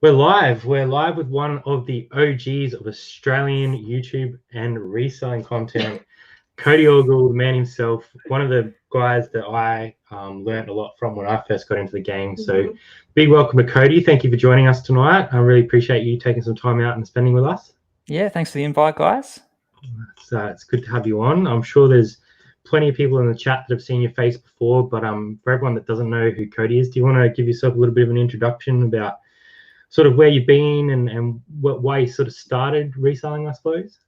We're live. We're live with one of the OGs of Australian YouTube and reselling content, Codey Orgill, the man himself, one of the guys that I learned a lot from when I first got into the game. So big welcome to Codey. Thank you for joining us tonight. I really appreciate you taking some time out and spending with us. Yeah, thanks for the invite, guys. It's good to have you on. I'm sure there's plenty of people in the chat that have seen your face before, but for everyone that doesn't know who Codey is, do you want to give yourself a little bit of an introduction about sort of where you've been and why you sort of started reselling, I suppose?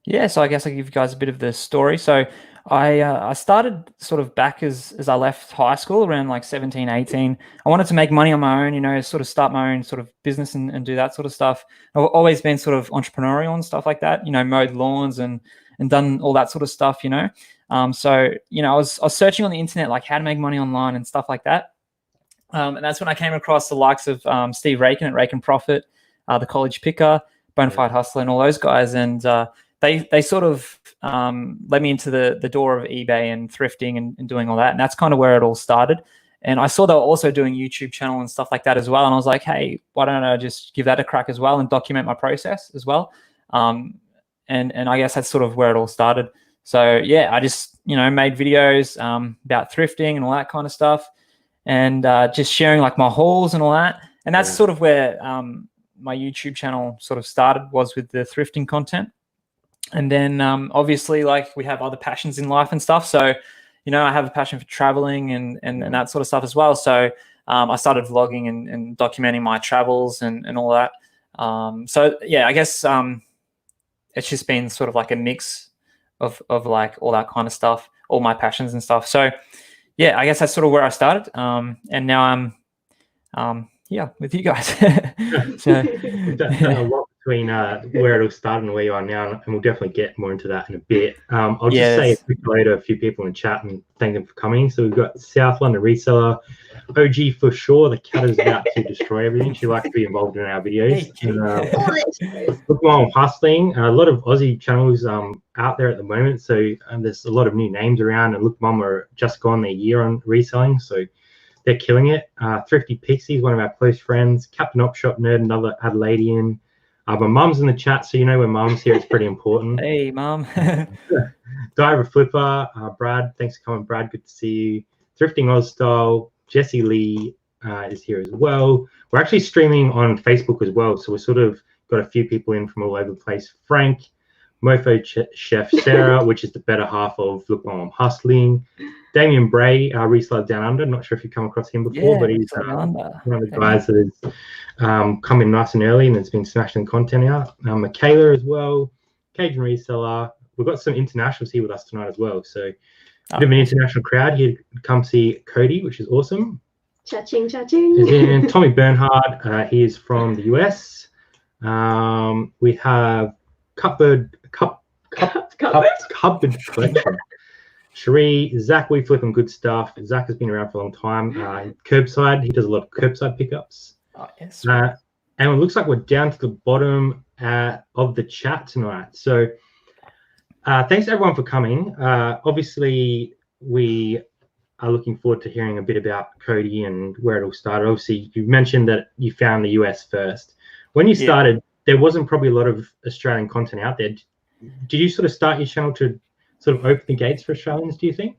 Yeah, so I guess I'll give you guys a bit of the story. So I started sort of back as I left high school around like 17, 18. I wanted to make money on my own, you know, sort of start my own sort of business and do that sort of stuff. I've always been sort of entrepreneurial and stuff like that, you know, mowed lawns and done all that sort of stuff, you know. So, you know, I was searching on the internet, like how to make money online and stuff like that. And that's when I came across the likes of Steve Rakin at Rake and Profit, the College Picker, Bonafide Hustler, and all those guys. And they sort of led me into the door of eBay and thrifting and doing all that. And that's kind of where it all started. And I saw they were also doing YouTube channel and stuff like that as well. And I was like, hey, why don't I just give that a crack as well and document my process as well? And I guess that's sort of where it all started. So yeah, I just, you know, made videos about thrifting and all that kind of stuff. And just sharing like my hauls and all that. And that's sort of where my YouTube channel sort of started, was with the thrifting content. And then obviously, like, we have other passions in life and stuff. So, you know, I have a passion for traveling and that sort of stuff as well. So I started vlogging and documenting my travels and all that. So yeah, I guess it's just been sort of like a mix of like all that kind of stuff, all my passions and stuff. So yeah, I guess that's sort of where I started. And now I'm yeah, with you guys. So That's a lot between where it all started and where you are now, and we'll definitely get more into that in a bit. I'll just say a quick hello to a few people in the chat and thank them for coming. So we've got South London Reseller, OG for sure. The cat is about to destroy everything. She likes to be involved in our videos. Look, while I'm hustling, a lot of Aussie channels out there at the moment. So there's a lot of new names around, and Look Mum are just gone their year on reselling. So they're killing it. Thrifty Pixies, one of our close friends. Captain Op Shop Nerd, another Adelaidean. My mum's in the chat, so you know when mum's here, it's pretty important. Hey, mum. Diver Flipper, Brad, thanks for coming, Brad. Good to see you. Thrifting Oz Style, Jesse Lee is here as well. We're actually streaming on Facebook as well, so we've sort of got a few people in from all over the place. Frank, Mofo Chef Sarah, which is the better half of Look While I'm Hustling. Damien Bray, Reseller Down Under. Not sure if you've come across him before, but he's one of the guys that has come in nice and early and has been smashing content out. Michaela as well, Cajun Reseller. We've got some internationals here with us tonight as well. So a bit of an international crowd here to come see Codey, which is awesome. Cha-ching, cha-ching. And then Tommy Bernhard, he is from the US. We have Cupboard Collection. Cherie, Zach, we flip him good stuff. Zach has been around for a long time. Curbside, he does a lot of curbside pickups. Oh, yes. And it looks like we're down to the bottom of the chat tonight. So thanks everyone for coming. Obviously, we are looking forward to hearing a bit about Codey and where it all started. Obviously, you mentioned that you found the US first. When you started, there wasn't probably a lot of Australian content out there. Did you sort of start your channel to sort of open the gates for Australians, do you think?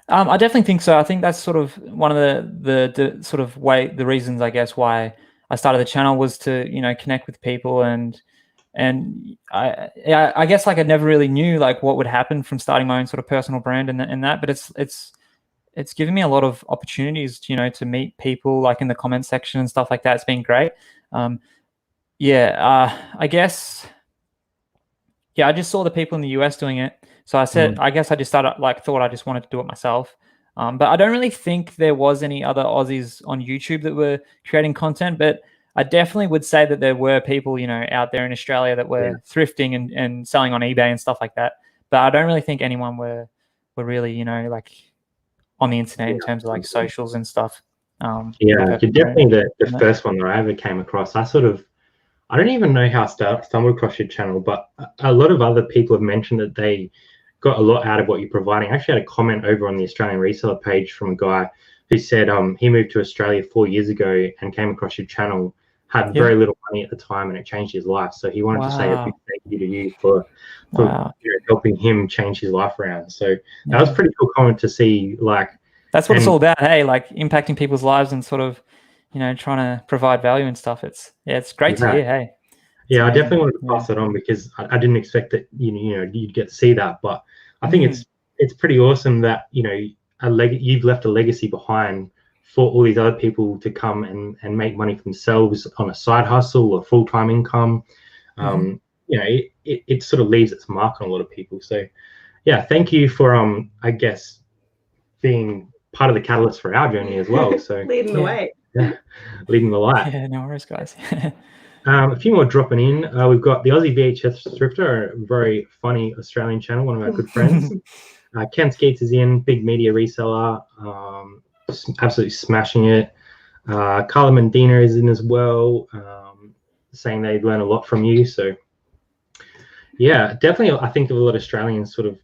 I definitely think so. I think that's sort of one of the sort of the reasons, I guess, why I started the channel was to, you know, connect with people and I guess like I never really knew like what would happen from starting my own sort of personal brand and that, but it's given me a lot of opportunities, you know, to meet people like in the comment section and stuff like that. It's been great. I guess, I just saw the people in the US doing it. So I said, I guess I just thought I just wanted to do it myself. But I don't really think there was any other Aussies on YouTube that were creating content, but I definitely would say that there were people, you know, out there in Australia that were thrifting and selling on eBay and stuff like that. But I don't really think anyone were really, you know, like on the internet in terms of like socials and stuff. You're definitely the first one that I ever came across. I don't even know how I stumbled across your channel, but a lot of other people have mentioned that they got a lot out of what you're providing. I actually had a comment over on the Australian Reseller page from a guy who said he moved to Australia 4 years ago and came across your channel had very little money at the time, and it changed his life. So he wanted to say a big thank you to you for helping him change his life around. So that was pretty cool comment to see. Like, that's what it's all about. Hey, like impacting people's lives and sort of, trying to provide value and stuff. It's great to hear. Hey. Yeah, I definitely wanted to pass that on because I didn't expect that you'd get to see that, but I think it's pretty awesome that you've left a legacy behind for all these other people to come and make money for themselves on a side hustle or full-time income. It sort of leaves its mark on a lot of people. So yeah, thank you for I guess being part of the catalyst for our journey as well. So leading the way. Yeah, leading the light. Yeah, no worries, guys. A few more dropping in. We've got the Aussie VHS Thrifter, a very funny Australian channel, one of our good friends. Ken Skeets is in, big media reseller, absolutely smashing it. Carla Mendina is in as well, saying they learn a lot from you. So yeah, definitely I think a lot of Australians sort of,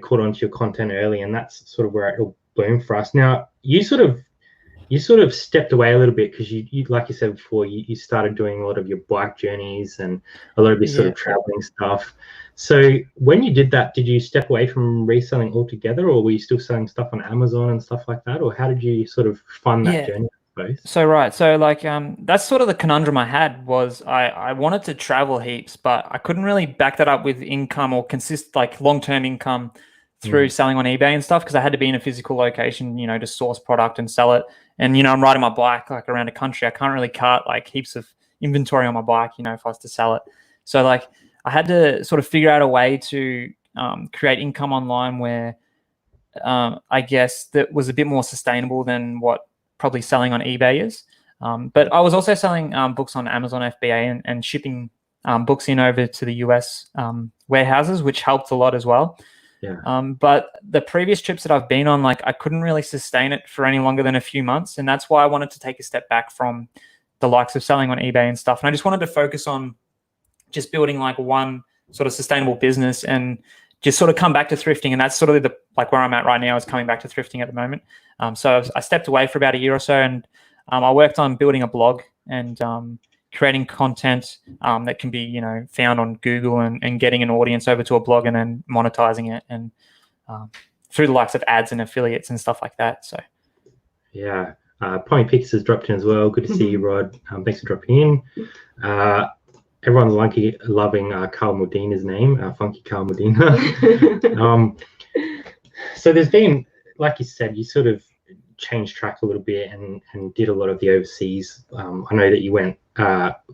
caught onto your content early, and that's sort of where it will boom for us. Now, you sort of stepped away a little bit because you like you said before, you started doing a lot of your bike journeys and a lot of this sort of traveling stuff. So when you did that, did you step away from reselling altogether, or were you still selling stuff on Amazon and stuff like that? Or how did you sort of fund that journey, I suppose? So like that's sort of the conundrum I had was I wanted to travel heaps, but I couldn't really back that up with income or like long-term income through selling on eBay and stuff, because I had to be in a physical location, to source product and sell it. And, I'm riding my bike like around the country. I can't really cart like heaps of inventory on my bike, if I was to sell it. So like I had to sort of figure out a way to create income online where I guess that was a bit more sustainable than what probably selling on eBay is. But I was also selling books on Amazon FBA and shipping books in over to the US warehouses, which helped a lot as well. Yeah. But the previous trips that I've been on, like I couldn't really sustain it for any longer than a few months. And that's why I wanted to take a step back from the likes of selling on eBay and stuff. And I just wanted to focus on just building like one sort of sustainable business and just sort of come back to thrifting. And that's sort of like where I'm at right now, is coming back to thrifting at the moment. So I stepped away for about a year or so, and I worked on building a blog and creating content that can be, found on Google and getting an audience over to a blog and then monetizing it and through the likes of ads and affiliates and stuff like that. So yeah, Pommy Pix has dropped in as well. Good to see you, Rod. Thanks for dropping in. Everyone's loving Carl Modina's name, Funky Carl Modina. So there's been, like you said, you sort of changed track a little bit and did a lot of the overseas. I know that you went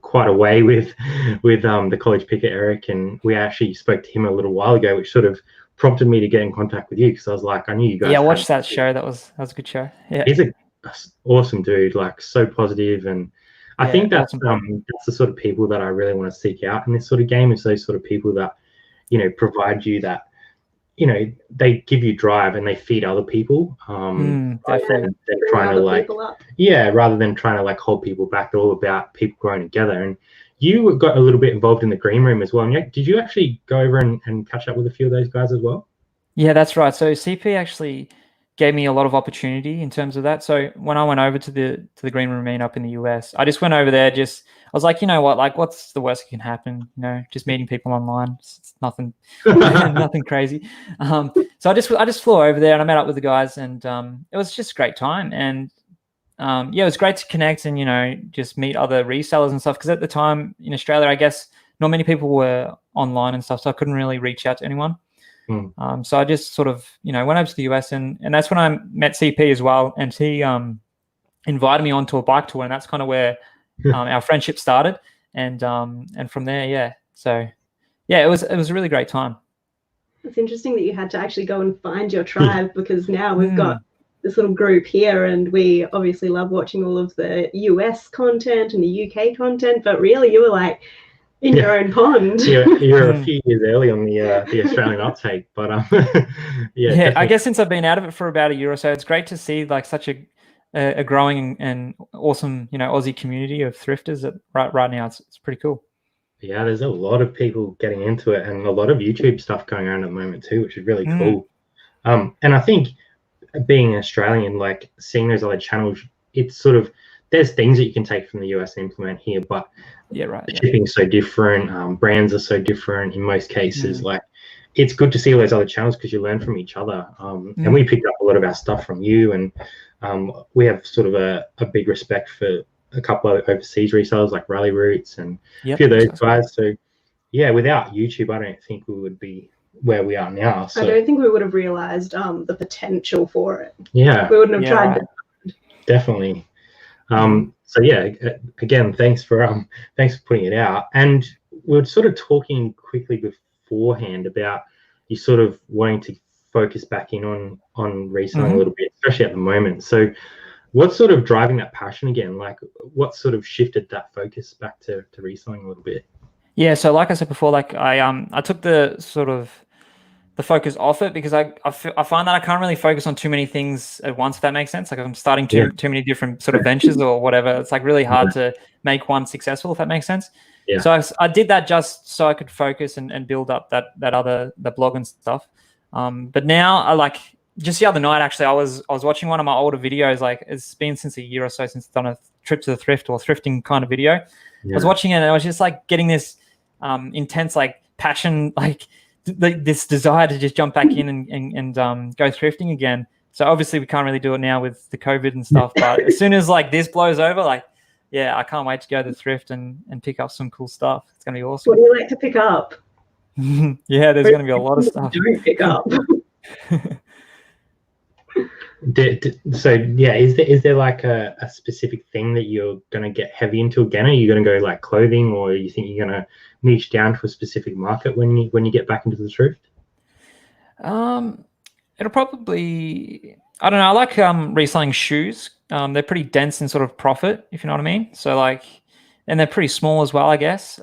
quite a way with the college picker Eric, and we actually spoke to him a little while ago, which sort of prompted me to get in contact with you, because I was like, I knew you guys. Yeah, I watched that show. That was a good show. Yeah, he's an awesome dude, like so positive, and I think that's that's the sort of people that I really want to seek out in this sort of game, is those sort of people that provide you that. They give you drive and they feed other people. Rather than trying to like hold people back. They're all about people growing together. And you got a little bit involved in the green room as well. And did you actually go over and catch up with a few of those guys as well? Yeah, that's right. So CP actually gave me a lot of opportunity in terms of that. So when I went over to the green room meetup in the US, I just went over there. I was like, what? Like, what's the worst that can happen? Just meeting people online. It's nothing, nothing crazy. So I just flew over there and I met up with the guys, and it was just a great time. And it was great to connect and just meet other resellers and stuff. Because at the time in Australia, I guess not many people were online and stuff, so I couldn't really reach out to anyone. So I just sort of, went over to the US, and that's when I met CP as well. And he invited me onto a bike tour, and that's kind of where our friendship started. And from there, yeah. So yeah, it was a really great time. It's interesting that you had to actually go and find your tribe, because now we've got this little group here, and we obviously love watching all of the US content and the UK content, but really you were like in your own pond. You're a few years early on the Australian uptake, but yeah. I guess since I've been out of it for about a year or so, it's great to see like such a growing and awesome Aussie community of thrifters right now. It's pretty cool. Yeah, there's a lot of people getting into it, and a lot of YouTube stuff going around at the moment too, which is really cool. And I think being Australian, like seeing those other channels, it's sort of there's things that you can take from the US and implement here, but right. the shipping is so different. Brands are so different in most cases. Like, it's good to see all those other channels because you learn from each other. And we picked up a lot of our stuff from you, and we have sort of a big respect for a couple of overseas resellers like Rally Roots and a few of those guys. So yeah, without YouTube, I don't think we would be where we are now. So I don't think we would have realized the potential for it. Yeah, we wouldn't have tried right. Definitely. So yeah, again, thanks for putting it out. And we're sort of talking quickly beforehand about you sort of wanting to focus back in on reselling a little bit, especially at the moment. So what's sort of driving that passion again? Like, what sort of shifted that focus back to reselling a little bit? Yeah, so like I said before, like I took the sort of the focus off it because I find that I can't really focus on too many things at once, if that makes sense. Like, I'm starting too many different sort of ventures or whatever. It's like really hard to make one successful, if that makes sense. Yeah. So I did that just so I could focus and build up the blog and stuff. But now I like, just the other night actually, I was watching one of my older videos. Like, it's been since a year or so since I've done a trip to the thrift or thrifting kind of video. I was watching it and I was just like getting this intense like passion, like this desire to just jump back in and go thrifting again. So obviously we can't really do it now with the COVID and stuff, but as soon as like this blows over, like, yeah, I can't wait to go to the thrift and pick up some cool stuff. It's going to be awesome. What do you like to pick up? Yeah, there's going to be a lot of stuff. Don't pick up. So yeah, is there like a specific thing that you're going to get heavy into again? Are you going to go like clothing, or you think you're going to niche down to a specific market when you get back into the thrift? It'll probably, I don't know, I like reselling shoes. They're pretty dense in sort of profit, if you know what I mean. So like, and they're pretty small as well, I guess,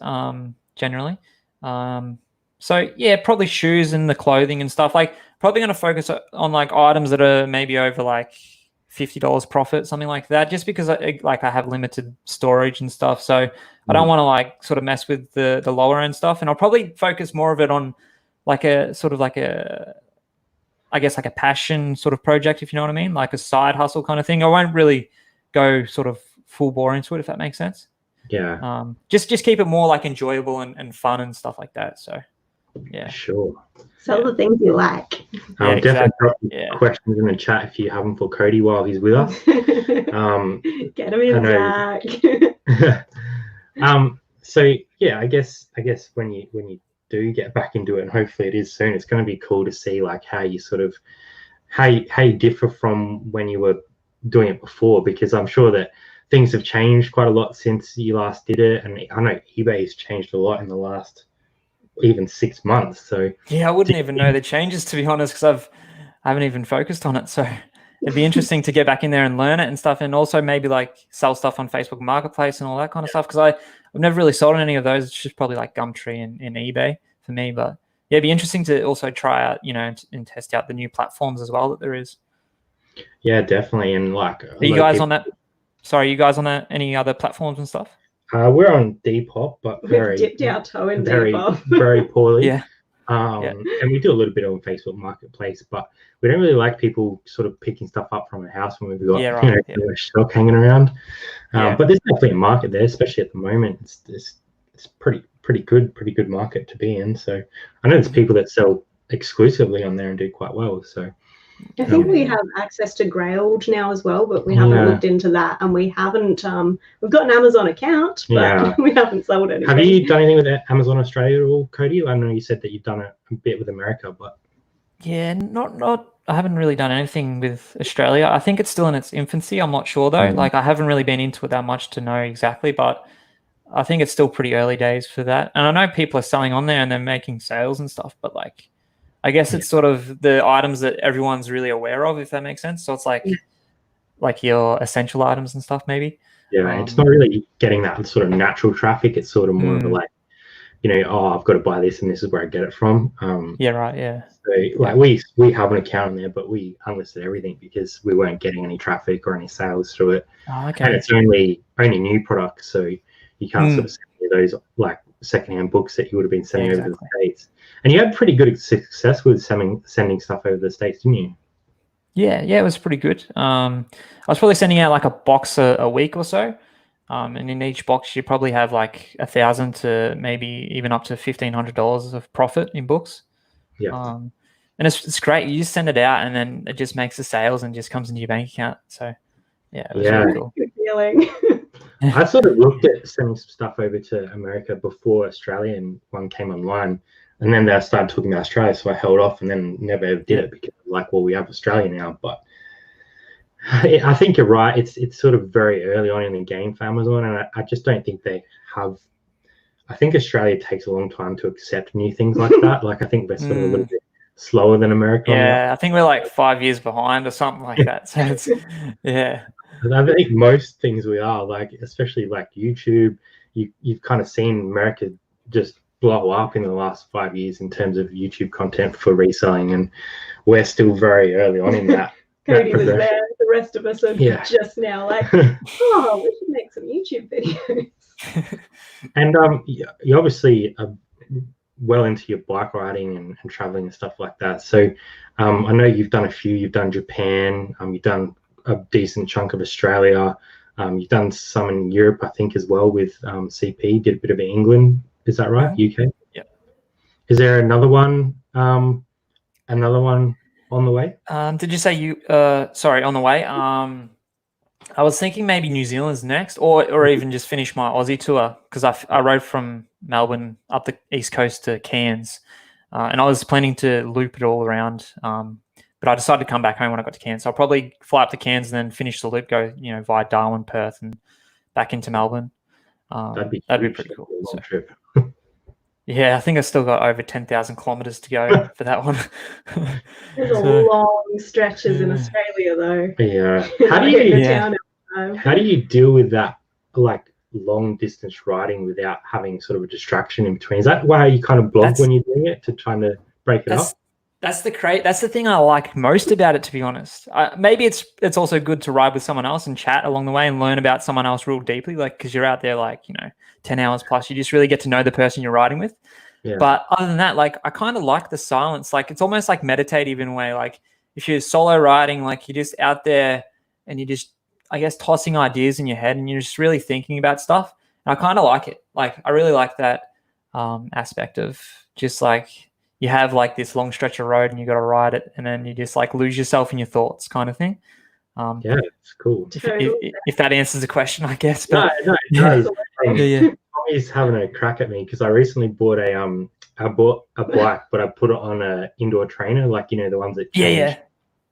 generally. So yeah, probably shoes and the clothing and stuff. Like, probably going to focus on like items that are maybe over like $50 profit, something like that, just because I have limited storage and stuff. So I don't want to like sort of mess with the lower end stuff. And I'll probably focus more of it on like a sort of like I guess like a passion sort of project, if you know what I mean, like a side hustle kind of thing. I won't really go sort of full bore into it, if that makes sense. Yeah. Just keep it more like enjoyable and fun and stuff like that. So yeah. Sure. Sell the things you like. Definitely drop questions in the chat if you have them for Codey while he's with us. Get him in, Jack. So yeah, I guess when you do get back into it, and hopefully it is soon, it's going to be cool to see like how you sort of how you differ from when you were doing it before, because I'm sure that things have changed quite a lot since you last did it, and I know eBay has changed a lot in the last even 6 months. So yeah, I wouldn't even know the changes, to be honest, because I haven't even focused on it. So it'd be interesting to get back in there and learn it and stuff, and also maybe like sell stuff on Facebook Marketplace and all that kind of stuff, because I've never really sold on any of those. It's just probably like Gumtree and eBay for me. But yeah, it'd be interesting to also try out, and test out the new platforms as well that there is. Yeah, definitely. And like, are you guys on that? Sorry, are you guys on any other platforms and stuff? We're on Depop, but we've dipped our toe in Depop very poorly. Yeah. And we do a little bit on Facebook Marketplace, but we don't really like people sort of picking stuff up from the house when we've got too much stock hanging around. But there's definitely a market there, especially at the moment. It's pretty good market to be in. So I know there's people that sell exclusively on there and do quite well. So I think we have access to Grailed now as well, but we haven't looked into that, and we haven't. We've got an Amazon account, but we haven't sold anything. Have you done anything with Amazon Australia or Codey? I know you said that you've done a bit with America, but yeah, not. I haven't really done anything with Australia. I think it's still in its infancy. I'm not sure though. Like, I haven't really been into it that much to know exactly, but I think it's still pretty early days for that. And I know people are selling on there and they're making sales and stuff, but like, I guess it's sort of the items that everyone's really aware of, if that makes sense. So it's like your essential items and stuff, maybe. Yeah, it's not really getting that sort of natural traffic. It's sort of more of a like, I've got to buy this and this is where I get it from. Yeah, right. Yeah. So like we have an account on there, but we unlisted everything because we weren't getting any traffic or any sales through it. Oh, okay. And it's only new products, so you can't sort of send those like secondhand books that you would have been sending over to the States. And you had pretty good success with sending stuff over the States, didn't you? Yeah, it was pretty good. I was probably sending out like a box a week or so. And in each box, you probably have like $1,000 to maybe even up to $1,500 of profit in books. Yeah. And it's great. You just send it out and then it just makes the sales and just comes into your bank account. So yeah, it was really cool. Good feeling. I sort of looked at sending some stuff over to America before Australian one came online. And then they started talking about Australia, so I held off and then never ever did it because, like, well, we have Australia now. But I think you're right. It's sort of very early on in the game for Amazon, and I just don't think they have. I think Australia takes a long time to accept new things like that. Like, I think we're sort of a little bit slower than America. Yeah, I think we're like 5 years behind or something like that. So it's, yeah. I think most things we are, like, especially like YouTube, you've kind of seen America just blow up in the last 5 years in terms of YouTube content for reselling, and we're still very early on in that. Cody was there. The rest of us are just now like, oh, we should make some YouTube videos. And you obviously are well into your bike riding and traveling and stuff like that. So I know you've done a few. You've done Japan. You've done a decent chunk of Australia. You've done some in Europe, I think, as well with CP. Did a bit of England. Is that right? UK? Yeah. Is there another one? Another one on the way? Did you say sorry, on the way? I was thinking maybe New Zealand's next, or even just finish my Aussie tour, because I rode from Melbourne up the east coast to Cairns, and I was planning to loop it all around. But I decided to come back home when I got to Cairns. So I'll probably fly up to Cairns and then finish the loop, go via Darwin, Perth, and back into Melbourne. That'd be pretty cool. Long trip. Yeah, I think I still got over 10,000 kilometers to go for that one. There's long stretches in Australia, though. Yeah. How do you deal with that, like, long distance riding without having sort of a distraction in between? Is that why you kind of blog when you're doing it, to trying to break it up? That's the thing I like most about it, to be honest. Maybe it's also good to ride with someone else and chat along the way and learn about someone else real deeply, like, because you're out there like 10 hours plus. You just really get to know the person you're riding with. Yeah. But other than that, like, I kind of like the silence. Like, it's almost like meditative in a way. Like, if you're solo riding, like, you're just out there and you're just, I guess, tossing ideas in your head and you're just really thinking about stuff. And I kind of like it. Like, I really like that aspect of just like, you have like this long stretch of road and you got to ride it, and then you just like lose yourself in your thoughts, kind of thing. Yeah, it's cool. If that answers the question, I guess. But no. Tommy's having a crack at me because I recently bought I bought a bike, but I put it on a indoor trainer, like, the ones that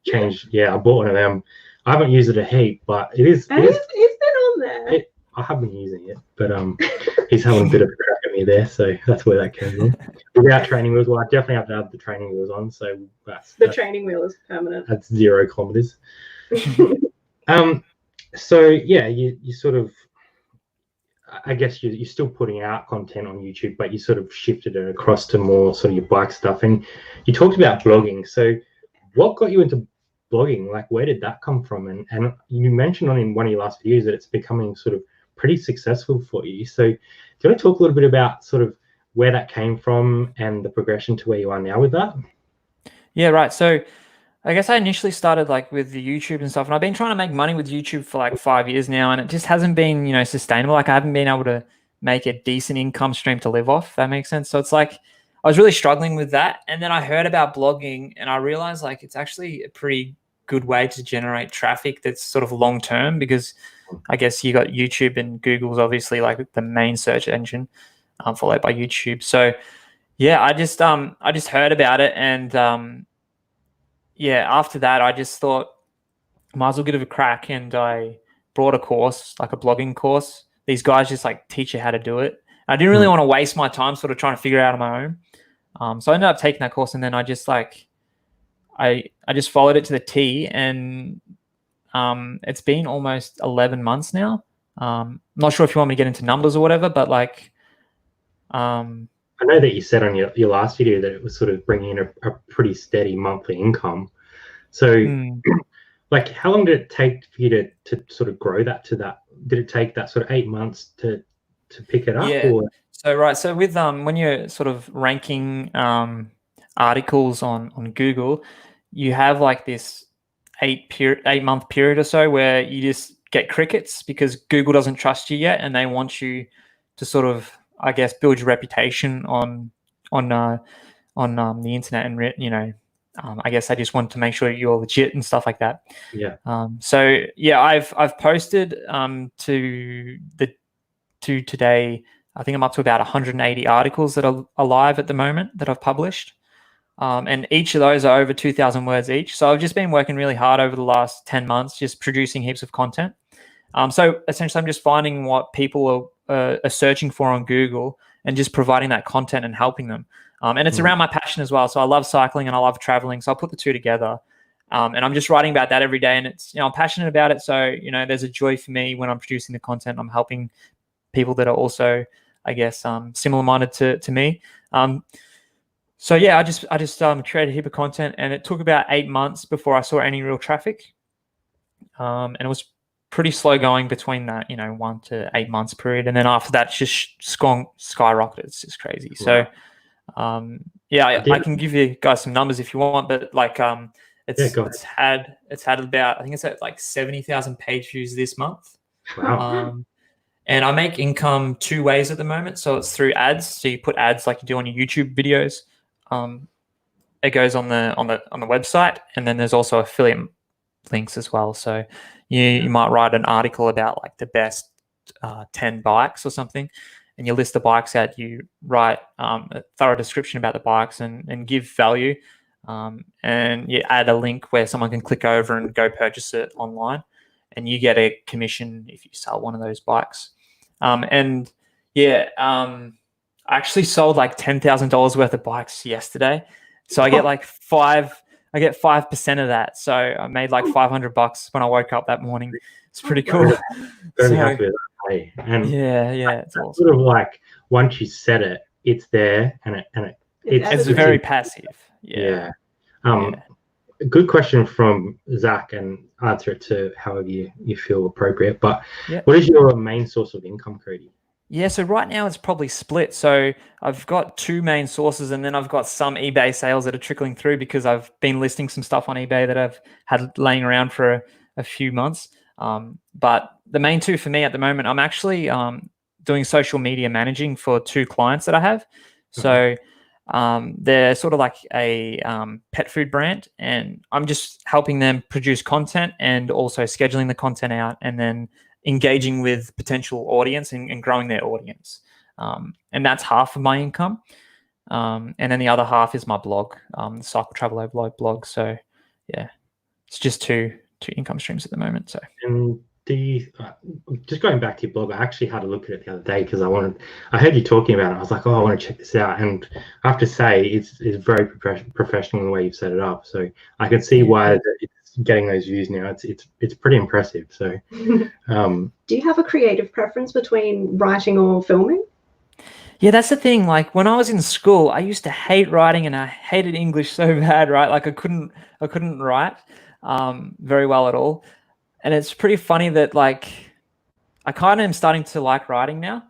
change. Yeah, I bought one of them. I haven't used it a heap, but it's been on there. I have been using it, but he's having a bit of a crack at me there, so that's where that came from. Without training wheels, well, I definitely have to have the training wheels on, so that's training wheel is permanent. That's 0 kilometers. So yeah, you sort of, I guess you're still putting out content on YouTube, but you sort of shifted it across to more sort of your bike stuff, and you talked about blogging. So what got you into blogging? Like, where did that come from? And you mentioned in one of your last videos that it's becoming sort of pretty successful for you. So do you want to talk a little bit about sort of where that came from and the progression to where you are now with that? Yeah, right. So I guess I initially started like with the YouTube and stuff, and I've been trying to make money with YouTube for like 5 years now, and it just hasn't been, sustainable. Like, I haven't been able to make a decent income stream to live off, if that makes sense. So it's like, I was really struggling with that. And then I heard about blogging and I realized like it's actually a pretty good way to generate traffic that's sort of long term, because I guess you got YouTube and Google's obviously like the main search engine, followed by YouTube. So yeah, I just heard about it, and after that I just thought might as well give it a crack, and I brought a course, like a blogging course. These guys just like teach you how to do it. I didn't really want to waste my time sort of trying to figure it out on my own. So I ended up taking that course, and then I just like I just followed it to the T, and it's been almost 11 months now. Not sure if you want me to get into numbers or whatever, but like, I know that you said on your last video that it was sort of bringing in a pretty steady monthly income. So like, how long did it take for you to sort of grow that to that? Did it take that sort of 8 months to pick it up? Yeah. Or? So with when you're sort of ranking articles on Google, you have like this 8-month period or so where you just get crickets because Google doesn't trust you yet, and they want you to sort of, I guess, build your reputation on the internet, and I guess I just wanted to make sure you're legit and stuff like that. Yeah. So yeah, I've posted to today. I think I'm up to about 180 articles that are live at the moment that I've published. And each of those are over 2,000 words each. So I've just been working really hard over the last 10 months, just producing heaps of content. So essentially, I'm just finding what people are searching for on Google and just providing that content and helping them. And it's around my passion as well. So I love cycling and I love traveling. So I'll put the two together. And I'm just writing about that every day. And it's, I'm passionate about it. So, there's a joy for me when I'm producing the content. I'm helping people that are also, I guess, similar-minded to me. So yeah, I just created a heap of content, and it took about 8 months before I saw any real traffic. And it was pretty slow going between that, 1 to 8 months period. And then after that, just skyrocketed. It's just crazy. Wow. So, I can give you guys some numbers if you want, but it's had about, I think it's at like 70,000 page views this month. Wow. And I make income 2 ways at the moment. So it's through ads. So you put ads like you do on your YouTube videos. It goes on the website, and then there's also affiliate links as well. So you might write an article about like the best 10 bikes or something, and you list the bikes out. You write a thorough description about the bikes and give value, and you add a link where someone can click over and go purchase it online, and you get a commission if you sell one of those bikes. I actually sold like $10,000 worth of bikes yesterday. So I get like 5% of that. So I made like $500 when I woke up that morning. It's pretty cool. Very happy with that. Hey. And yeah, it's awesome. Sort of like once you set it, it's there, and it's very passive. Yeah. Good question from Zach, and answer it to however you feel appropriate. But what is your main source of income, Codey? Yeah, so right now it's probably split. So I've got 2 main sources, and then I've got some eBay sales that are trickling through because I've been listing some stuff on eBay that I've had laying around for a few months. But the main 2 for me at the moment, I'm actually doing social media managing for 2 clients that I have. So they're sort of like a pet food brand, and I'm just helping them produce content and also scheduling the content out, and then engaging with potential audience and growing their audience. And that's half of my income. And then the other half is my blog, the Cycle Travel Overload blog. So yeah, it's just two income streams at the moment. So. And just going back to your blog, I actually had a look at it the other day because I heard you talking about it. I was like, I want to check this out. And I have to say, it's very professional in the way you've set it up. So I can see why it's getting those views now. It's pretty impressive. So do you have a creative preference between writing or filming? Yeah, that's the thing. Like when I was in school, I used to hate writing, and I hated English so bad, right? Like I couldn't write very well at all. And it's pretty funny that like I kind of am starting to like writing now,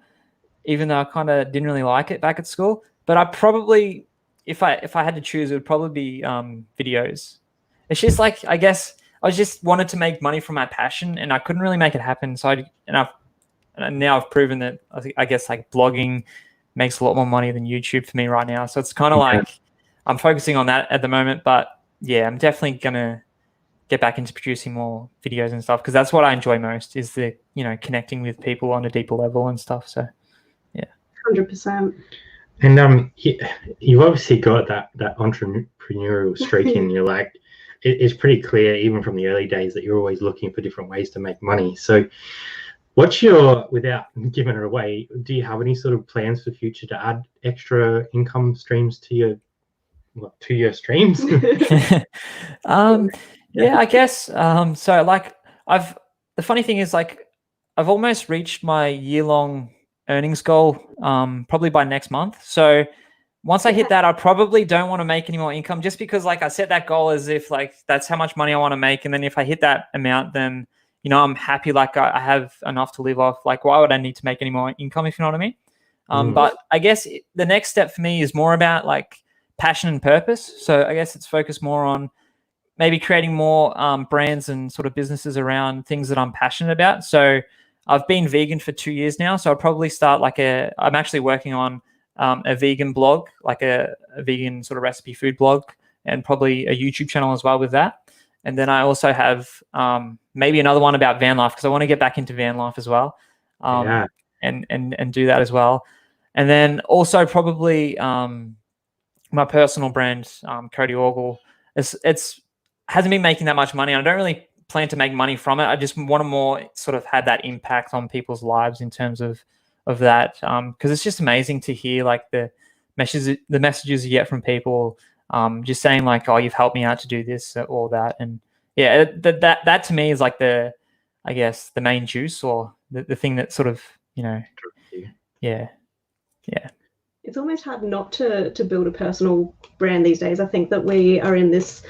even though I kind of didn't really like it back at school. But I probably, if I had to choose, it would probably be videos. It's just like, I guess I just wanted to make money from my passion, and I couldn't really make it happen. So now I've proven that I guess like blogging makes a lot more money than YouTube for me right now. So it's kind of like I'm focusing on that at the moment. But yeah, I'm definitely gonna get back into producing more videos and stuff because that's what I enjoy most, is the connecting with people on a deeper level and stuff. So yeah, 100%. And you've obviously got that entrepreneurial streak in you. Like it's pretty clear even from the early days that you're always looking for different ways to make money. So what's without giving it away, do you have any sort of plans for the future to add extra income streams to your streams? Yeah, I guess. So like the funny thing is like I've almost reached my year-long earnings goal probably by next month. So once I hit that, I probably don't want to make any more income, just because like I set that goal as if like that's how much money I want to make. And then if I hit that amount, then, I'm happy, like I have enough to live off. Like why would I need to make any more income, if you know what I mean? But I guess the next step for me is more about like passion and purpose. So I guess it's focused more on maybe creating more brands and sort of businesses around things that I'm passionate about. So I've been vegan for 2 years now. So I'll probably start I'm actually working on a vegan blog, like a vegan sort of recipe food blog, and probably a YouTube channel as well with that. And then I also have maybe another one about van life, because I want to get back into van life as well, and do that as well. And then also probably my personal brand, Codey Orgill. It's hasn't been making that much money. I don't really plan to make money from it. I just want to more sort of have that impact on people's lives in terms of that, because it's just amazing to hear like the messages you get from people, just saying like, oh, you've helped me out to do this or that. And yeah, that to me is like I guess the main juice, or the thing that sort of, yeah. It's almost hard not to build a personal brand these days. I think that we are in this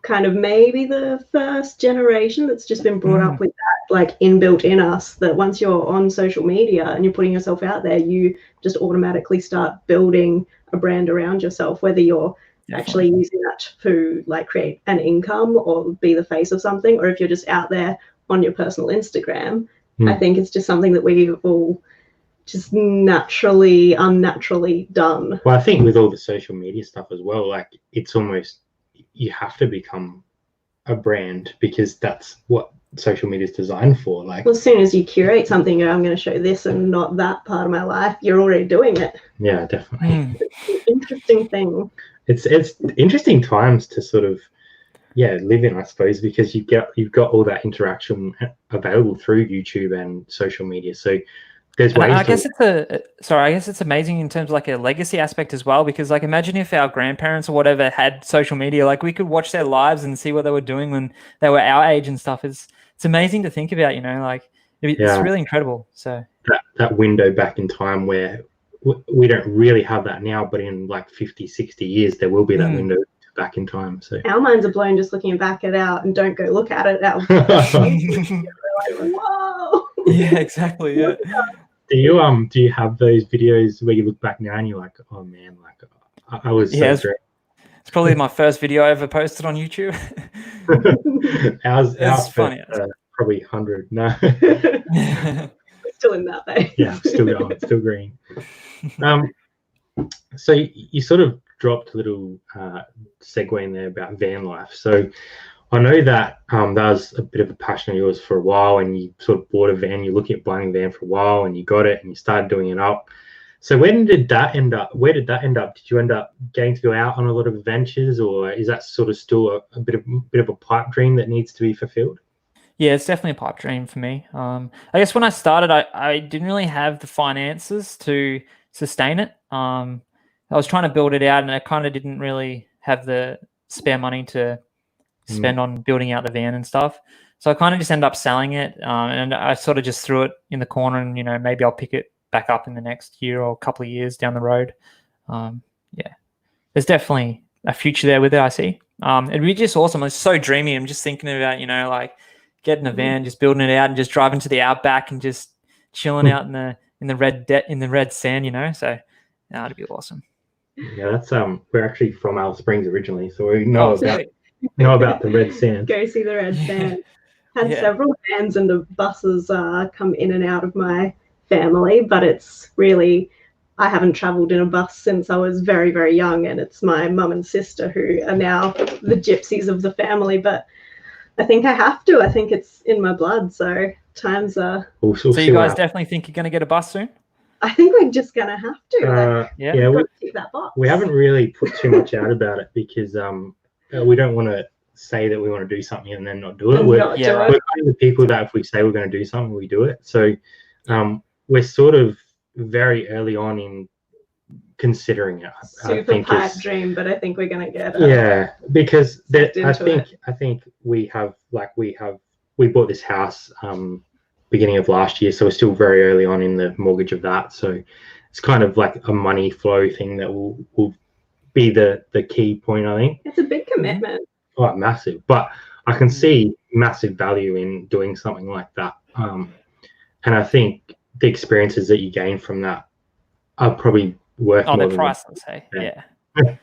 kind of maybe the first generation that's just been brought up with that like inbuilt in us, that once you're on social media and you're putting yourself out there, you just automatically start building a brand around yourself, whether you're actually using that to like create an income or be the face of something, or if you're just out there on your personal Instagram. I think it's just something that we've all just unnaturally done. Well, I think with all the social media stuff as well, like it's almost, you have to become a brand, because that's what social media is designed for. Like, well, as soon as you curate something, I'm going to show this and not that part of my life, you're already doing it. Yeah, definitely. It's an interesting thing. It's interesting times to sort of live in, I suppose, because you've got all that interaction available through YouTube and social media. So there's ways. I guess it's amazing in terms of like a legacy aspect as well, because like imagine if our grandparents or whatever had social media, like we could watch their lives and see what they were doing when they were our age and stuff. It's amazing to think about, like it's really incredible. So that window back in time where we don't really have that now, but in like 50, 60 years, there will be that window back in time. So our minds are blown just looking back at and don't go look at it. We're like, whoa. Yeah, exactly. Yeah. Do you have those videos where you look back now and you're like, oh man, like I was so great. It's probably my first video I ever posted on YouTube. ours funny. Probably 100. No. Still in that though. Yeah, still going, still green. So you sort of dropped a little segue in there about van life. So I know that that was a bit of a passion of yours for a while, and you sort of bought a van. You're looking at buying a van for a while, and you got it, and you started doing it up. So when did that end up? Where did that end up? Did you end up getting to go out on a lot of adventures, or is that sort of still a bit of a pipe dream that needs to be fulfilled? Yeah, it's definitely a pipe dream for me. I guess when I started, I didn't really have the finances to sustain it. I was trying to build it out, and I kind of didn't really have the spare money to spend on building out the van and stuff. So I kind of just ended up selling it, and I sort of just threw it in the corner, and maybe I'll pick it back up in the next year or a couple of years down the road. There's definitely a future there with it, I see. It'd be just awesome. It's so dreamy. I'm just thinking about, like getting a van, just building it out and just driving to the outback and just chilling out in the red sand, so it'd be awesome. Yeah, that's we're actually from Alice Springs originally, so we know about the red sand. Go see the red sand. Had several vans and the buses come in and out of my family, but it's really, I haven't traveled in a bus since I was very, very young, and it's my mum and sister who are now the gypsies of the family, but I think I have to. I think it's in my blood, so times are... So you guys definitely think you're going to get a bus soon? I think we're just going to have to. Tick that box. We haven't really put too much out about it because we don't want to say that we want to do something and then not do it. We're kind of the people that if we say we're going to do something, we do it. So we're sort of very early on in considering it. Super pipe dream, but I think we're going to get it. Yeah, because I think we bought this house beginning of last year, so we're still very early on in the mortgage of that. So it's kind of like a money flow thing that will be the key point, I think. It's a big commitment. Oh, massive. But I can see massive value in doing something like that. And I think the experiences that you gain from that are probably worth more they're than priceless, hey? Yeah. Even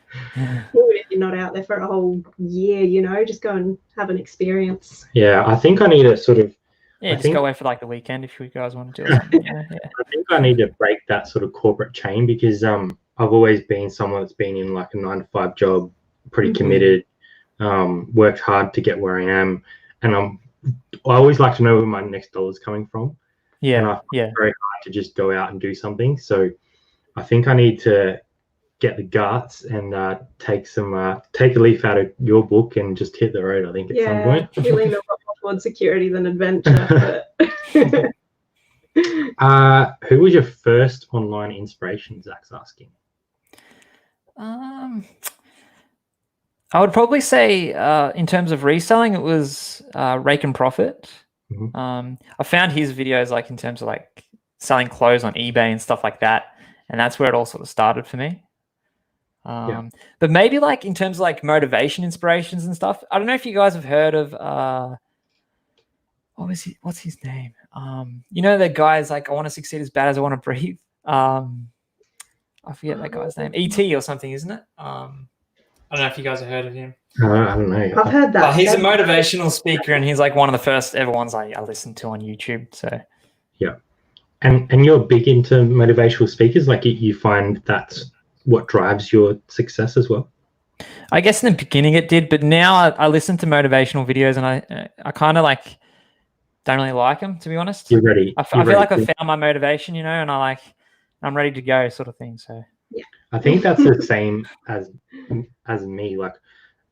if you're not out there for a whole year, you know, just go and have an experience. Yeah, I think I need to sort of. Yeah, just go away for like the weekend if you guys want to do something. Yeah. I think I need to break that sort of corporate chain because I've always been someone that's been in like a 9-to-5 job, pretty committed, worked hard to get where I am, and I always like to know where my next dollar is coming from. Yeah, and I find it very hard to just go out and do something. So I think I need to get the guts and take a leaf out of your book and just hit the road. I think at some point. You lean a lot more towards security than adventure. But who was your first online inspiration? Zach's asking. I would probably say in terms of reselling, it was Rake and Profit. I found his videos like in terms of like selling clothes on eBay and stuff like that, and that's where it all sort of started for me. But maybe like in terms of like motivation, inspirations and stuff. I don't know if you guys have heard of what's his name? You know, the guy's like, I want to succeed as bad as I want to breathe. I forget that guy's name. E.T. or something, isn't it? I don't know if you guys have heard of him. I don't know. I've heard that. He's a motivational speaker, and he's like one of the first ever ones I listened to on YouTube. So yeah, and you're big into motivational speakers. Like you find that's what drives your success as well. I guess in the beginning it did, but now I listen to motivational videos, and I kind of like don't really like them, to be honest. You're ready. I feel like I found my motivation, you know, and I'm ready to go, sort of thing. So yeah, I think that's the same as me. Like,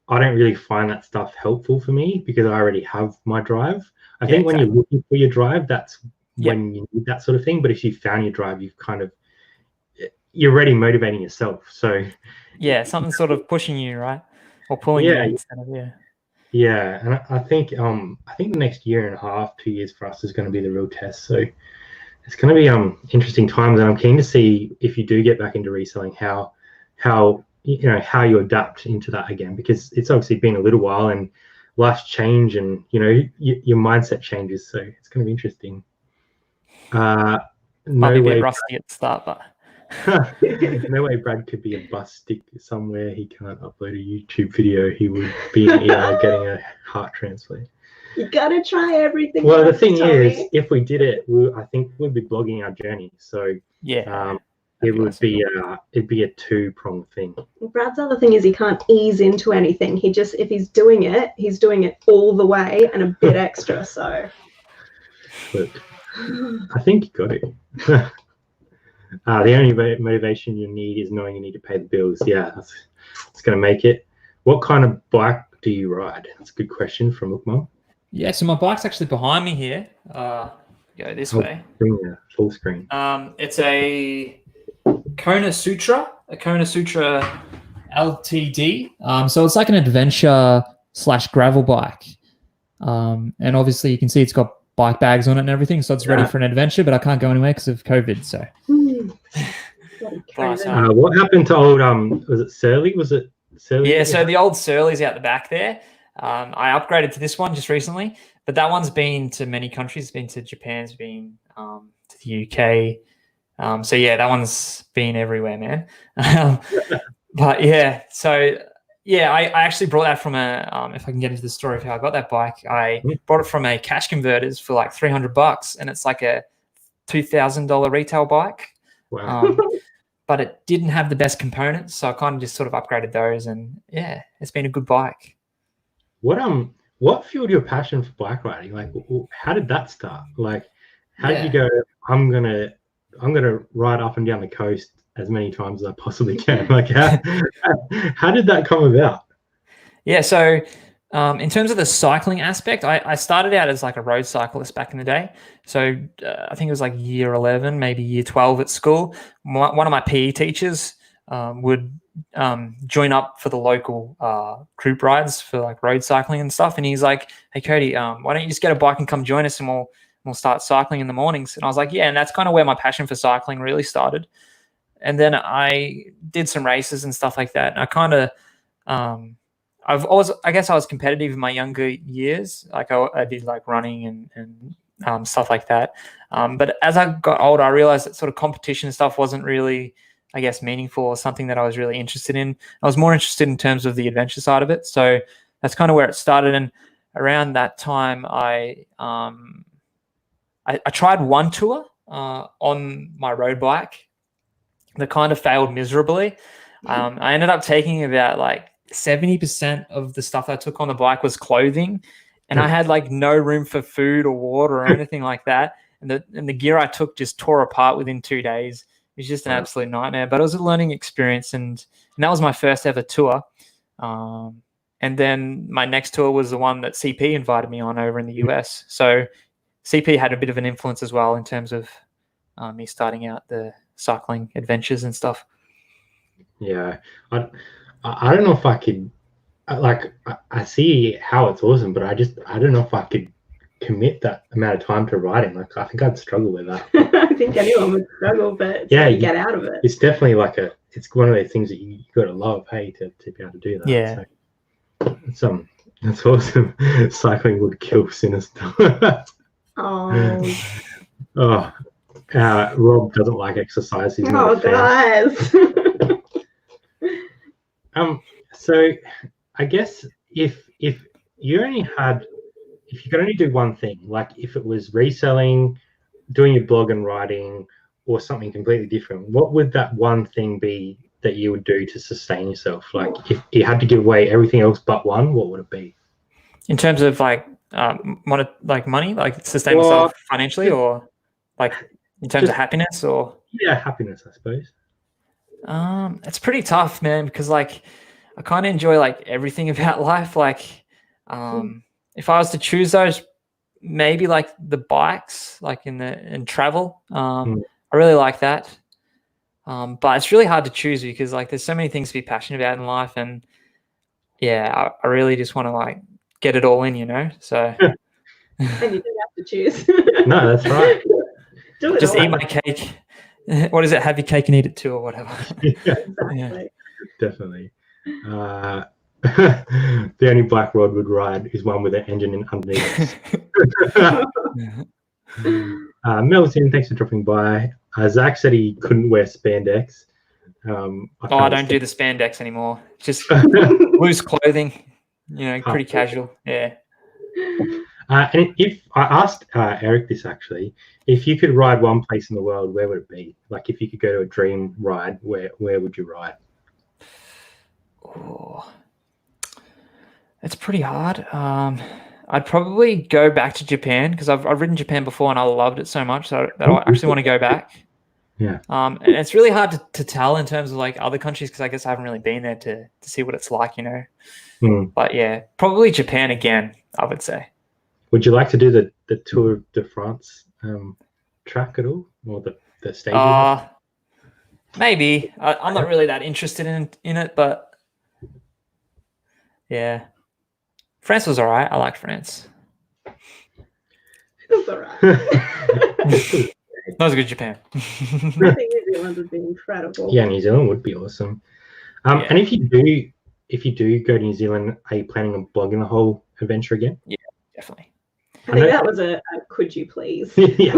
I don't really find that stuff helpful for me because I already have my drive. I think when you're looking for your drive, that's when you need that sort of thing. But if you found your drive, you're already motivating yourself. So yeah, something sort of pushing you, right, or pulling you instead of Yeah, and I think the next year and a half, 2 years for us is going to be the real test. So it's going to be interesting times, and I'm keen to see if you do get back into reselling how you adapt into that again, because it's obviously been a little while and life's change, and you know your mindset changes. So it's going to be interesting. Might be a bit rusty at the start, but. No way Brad could be a bus stick somewhere. He can't upload a YouTube video. He would be in ER getting a heart transplant. You gotta try everything. Well, the thing is, if we did it, I think we'd be blogging our journey. So it'd be a two-pronged thing. Brad's other thing is he can't ease into anything. If he's doing it all the way and a bit extra. So but I think you got it. The only motivation you need is knowing you need to pay the bills. Yeah, it's going to make it. What kind of bike do you ride? That's a good question from Ukmum. Yeah, so my bike's actually behind me here. Go this way. Bring the full screen. It's a Kona Sutra LTD. So it's like an adventure / gravel bike. And obviously you can see it's got bike bags on it and everything, so it's ready for an adventure, but I can't go anywhere because of COVID. So what happened to old was it Searle? Yeah, so the old Surrey's out the back there. I upgraded to this one just recently, but that one's been to many countries. It's been to Japan, it's been to the UK. So yeah, that one's been everywhere, man. But yeah, so yeah, I actually brought that from if I can get into the story of how I got that bike, I bought it from a Cash Converters for like $300, and it's like a $2,000 retail bike. Wow. But it didn't have the best components, so I kind of just sort of upgraded those, and yeah, it's been a good bike. What fueled your passion for bike riding? Like, how did that start? Like, how did you go, I'm gonna ride up and down the coast as many times as I possibly can? Like, how did that come about? Yeah, so in terms of the cycling aspect, I started out as like a road cyclist back in the day. So I think it was like year 11, maybe year 12 at school. One of my PE teachers would join up for the local group rides for like road cycling and stuff. And he's like, hey, Cody, why don't you just get a bike and come join us, and we'll start cycling in the mornings. And I was like, yeah, and that's kind of where my passion for cycling really started. And then I did some races and stuff like that. And I kind of, I guess I was competitive in my younger years. Like I did like running and stuff like that. But as I got older, I realized that sort of competition stuff wasn't really, I guess, meaningful or something that I was really interested in. I was more interested in terms of the adventure side of it. So that's kind of where it started. And around that time, I tried one tour on my road bike that kind of failed miserably. I ended up taking about like 70% of the stuff I took on the bike was clothing, and I had like no room for food or water or anything like that. And the gear I took just tore apart within 2 days. It was just an absolute nightmare, but it was a learning experience, and that was my first ever tour. And then my next tour was the one that CP invited me on over in the US. So CP had a bit of an influence as well in terms of me starting out the cycling adventures and stuff. Yeah, I don't know if I could, like, I see how it's awesome, but I don't know if I could commit that amount of time to riding. Like, I think I'd struggle with that. I think anyone would struggle, but yeah, you get out of it. It's definitely like it's one of those things that you got to love, hey, to be able to do that. Yeah. So, that's awesome. Cycling would kill Sinister. Oh. Rob doesn't like exercise. He's not a fan. Guys. So I guess if you could only do one thing, like if it was reselling, doing your blog and writing, or something completely different, what would that one thing be that you would do to sustain yourself? Like if you had to give away everything else but one, what would it be? In terms of like money, like sustain myself financially, or like in terms of happiness, or happiness, I suppose. It's pretty tough, man, because like I kind of enjoy like everything about life. Like if I was to choose those, maybe like the bikes, like in travel. I really like that. But it's really hard to choose because like there's so many things to be passionate about in life, and I really just want to like get it all in, you know. So and you don't have to choose. No, that's right. Just eat my cake. What is it? Have your cake and eat it too, or whatever. Exactly. Definitely. The only black Rod would ride is one with an engine underneath. Melton, thanks for dropping by. Zach said he couldn't wear spandex. I don't do the spandex anymore. Just loose clothing, you know, pretty casual. Yeah. And if I asked Eric this actually, if you could ride one place in the world, where would it be? Like if you could go to a dream ride, where would you ride? Oh, it's pretty hard. I'd probably go back to Japan because I've ridden Japan before and I loved it so much that I actually want to go back. Yeah. And it's really hard to tell in terms of like other countries because I guess I haven't really been there to see what it's like, you know. But yeah, probably Japan again, I would say. Would you like to do the Tour de France track at all, or the stages? Maybe. I'm not really that interested in it, but yeah. France was all right. I liked France. It was all right. That was good Japan. I think New Zealand would be incredible. Yeah, New Zealand would be awesome. And if you do go to New Zealand, are you planning on blogging the whole adventure again? Yeah, definitely. I think that was a could you please? Yeah.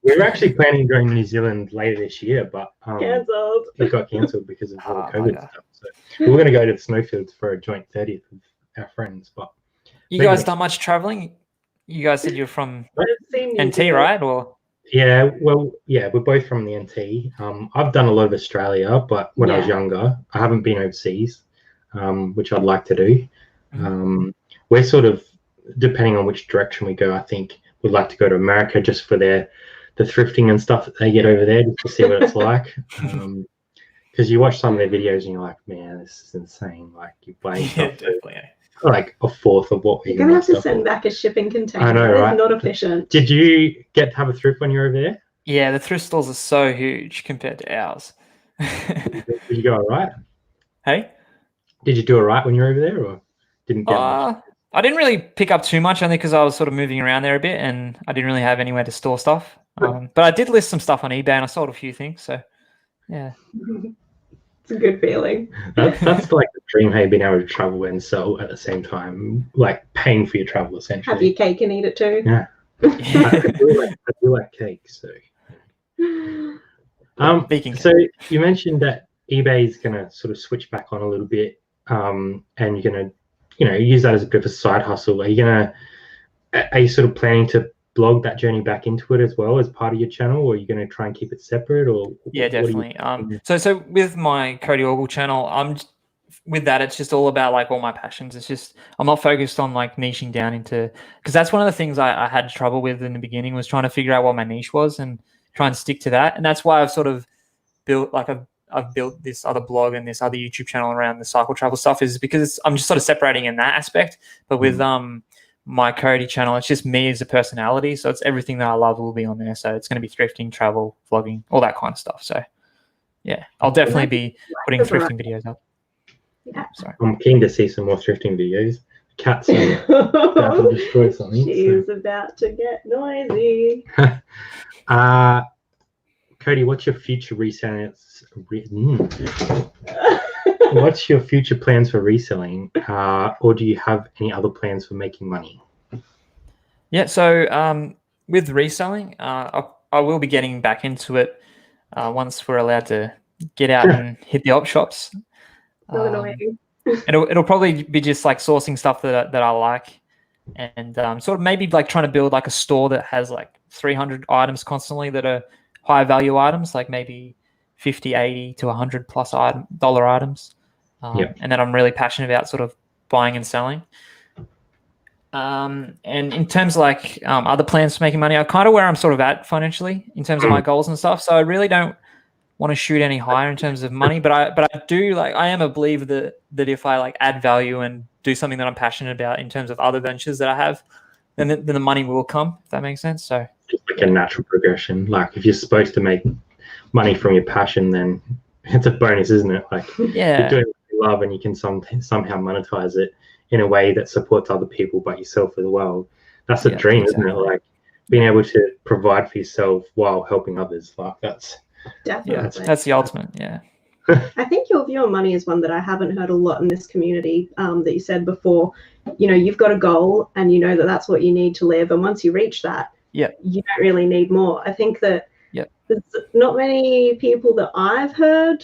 We were actually planning on going to New Zealand later this year, but cancelled. It got cancelled because of all the COVID stuff. So we were going to go to the snowfields for a joint 30th with our friends. But you guys done much traveling? You guys said you're from NT, right? Or yeah, well, yeah, we're both from the NT. I've done a lot of Australia, but when I was younger, I haven't been overseas, which I'd like to do. We're sort of, depending on which direction we go, I think we'd like to go to America just for the thrifting and stuff that they get over there, just to see what it's like. Because you watch some of their videos and you're like, man, this is insane. Like you're buying stuff like a fourth of what you're gonna have to send back a shipping container. I know, right? It's not efficient. Did you get to have a thrift when you were over there? Yeah, the thrift stores are so huge compared to ours. Did you go all right? Hey? Did you do all right when you were over there, or didn't get much? I didn't really pick up too much, only because I was sort of moving around there a bit and I didn't really have anywhere to store stuff. But I did list some stuff on eBay and I sold a few things. So, yeah. It's a good feeling. That's like the dream, hey, being able to travel and sell at the same time, like paying for your travel, essentially. Have your cake and eat it too. Yeah. I do like cake, so. Speaking. So you mentioned that eBay is going to sort of switch back on a little bit, and you're going to, use that as a bit of a side hustle. Are you sort of planning to blog that journey back into it as well as part of your channel, or are you going to try and keep it separate? Or yeah, definitely. So with my Codey Orgill channel, with that, it's just all about like all my passions. It's just I'm not focused on like niching down into, because that's one of the things I had trouble with in the beginning, was trying to figure out what my niche was and try and stick to that. And that's why I've sort of built like I've built this other blog and this other YouTube channel around the cycle travel stuff, is because I'm just sort of separating in that aspect. But with my Codey channel, it's just me as a personality, so it's everything that I love will be on there. So it's going to be thrifting, travel, vlogging, all that kind of stuff. So yeah, I'll definitely be putting thrifting videos up. Yeah. Sorry. I'm keen to see some more thrifting videos. Cats are about to destroy something. She's about to get noisy. Codey, what's your future What's your future plans for reselling, or do you have any other plans for making money? Yeah, so with reselling, I will be getting back into it once we're allowed to get out and hit the op shops. So annoying. It'll probably be just like sourcing stuff that I like, and sort of maybe like trying to build like a store that has like 300 items constantly that are high value items, like maybe 50, 80 to 100 plus dollar items. And that I'm really passionate about sort of buying and selling. And in terms of like other plans for making money, I'm kind of where I'm sort of at financially in terms of my goals and stuff. So I really don't want to shoot any higher in terms of money, but I do like, I am a believer that if I like add value and do something that I'm passionate about in terms of other ventures that I have, then the money will come, if that makes sense. So just like a natural progression. Like if you're supposed to make money from your passion, then it's a bonus, isn't it? Like you're doing what you love and you can somehow monetize it in a way that supports other people but yourself as well. That's a dream, isn't it? Like being able to provide for yourself while helping others. Like that's definitely that's the ultimate. Yeah. I think your view on money is one that I haven't heard a lot in this community. That you said before, you've got a goal and you know that that's what you need to live, and once you reach that, you don't really need more. I think that there's not many people that I've heard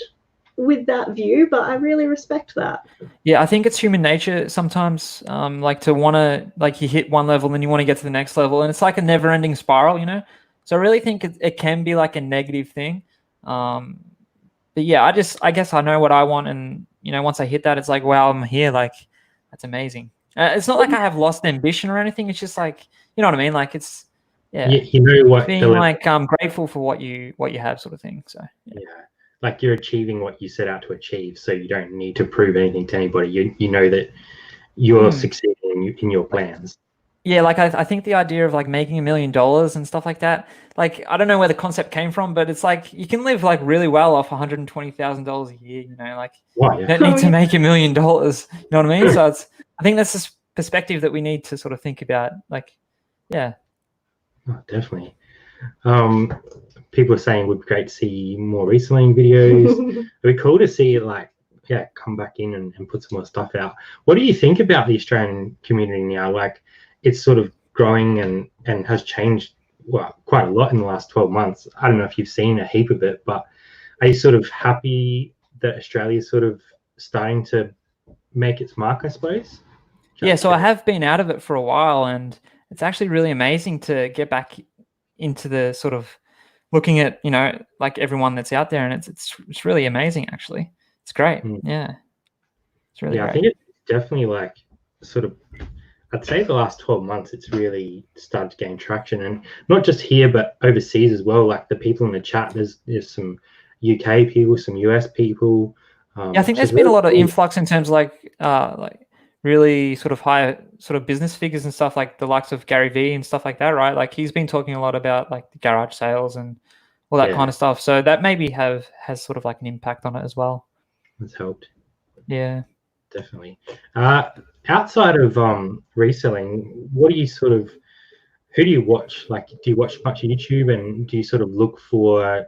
with that view, but I really respect that. Yeah, I think it's human nature sometimes, like to want to, like you hit one level and then you want to get to the next level, and it's like a never-ending spiral, So I really think it can be like a negative thing. But yeah, I guess I know what I want, and once I hit that, it's like, wow, I'm here. Like that's amazing. It's not like I have lost ambition or anything. It's just like, you know what I mean? Like it's what being like grateful for what you have, sort of thing. So like you're achieving what you set out to achieve, so you don't need to prove anything to anybody. You know that you're succeeding in your plans. Yeah, like I think the idea of like making $1 million and stuff like that, like I don't know where the concept came from, but it's like you can live like really well off $120,000 a year. Like you don't need to make $1 million. You know what I mean? So I think that's this perspective that we need to sort of think about. Like, yeah. Oh, definitely. People are saying it would be great to see more reselling videos. It'd be cool to see come back in and put some more stuff out. What do you think about the Australian community now? Like it's sort of growing and has changed quite a lot in the last 12 months. I don't know if you've seen a heap of it, but are you sort of happy that Australia is sort of starting to make its mark, I suppose? Yeah, so I have been out of it for a while, and it's actually really amazing to get back into the sort of looking at, like everyone that's out there, and it's really amazing, actually. It's great. Yeah. It's really great. I think it's definitely like sort of, I'd say the last 12 months, it's really started to gain traction, and not just here, but overseas as well. Like the people in the chat, there's some UK people, some US people. I think there's been a lot of influx in terms of like really sort of high sort of business figures and stuff, like the likes of Gary Vee and stuff like that, right? Like he's been talking a lot about like the garage sales and all that kind of stuff. So that maybe has sort of like an impact on it as well. It's helped. Yeah. Definitely. Outside of reselling, what do you who do you watch? Like, do you watch much YouTube, and do you sort of look for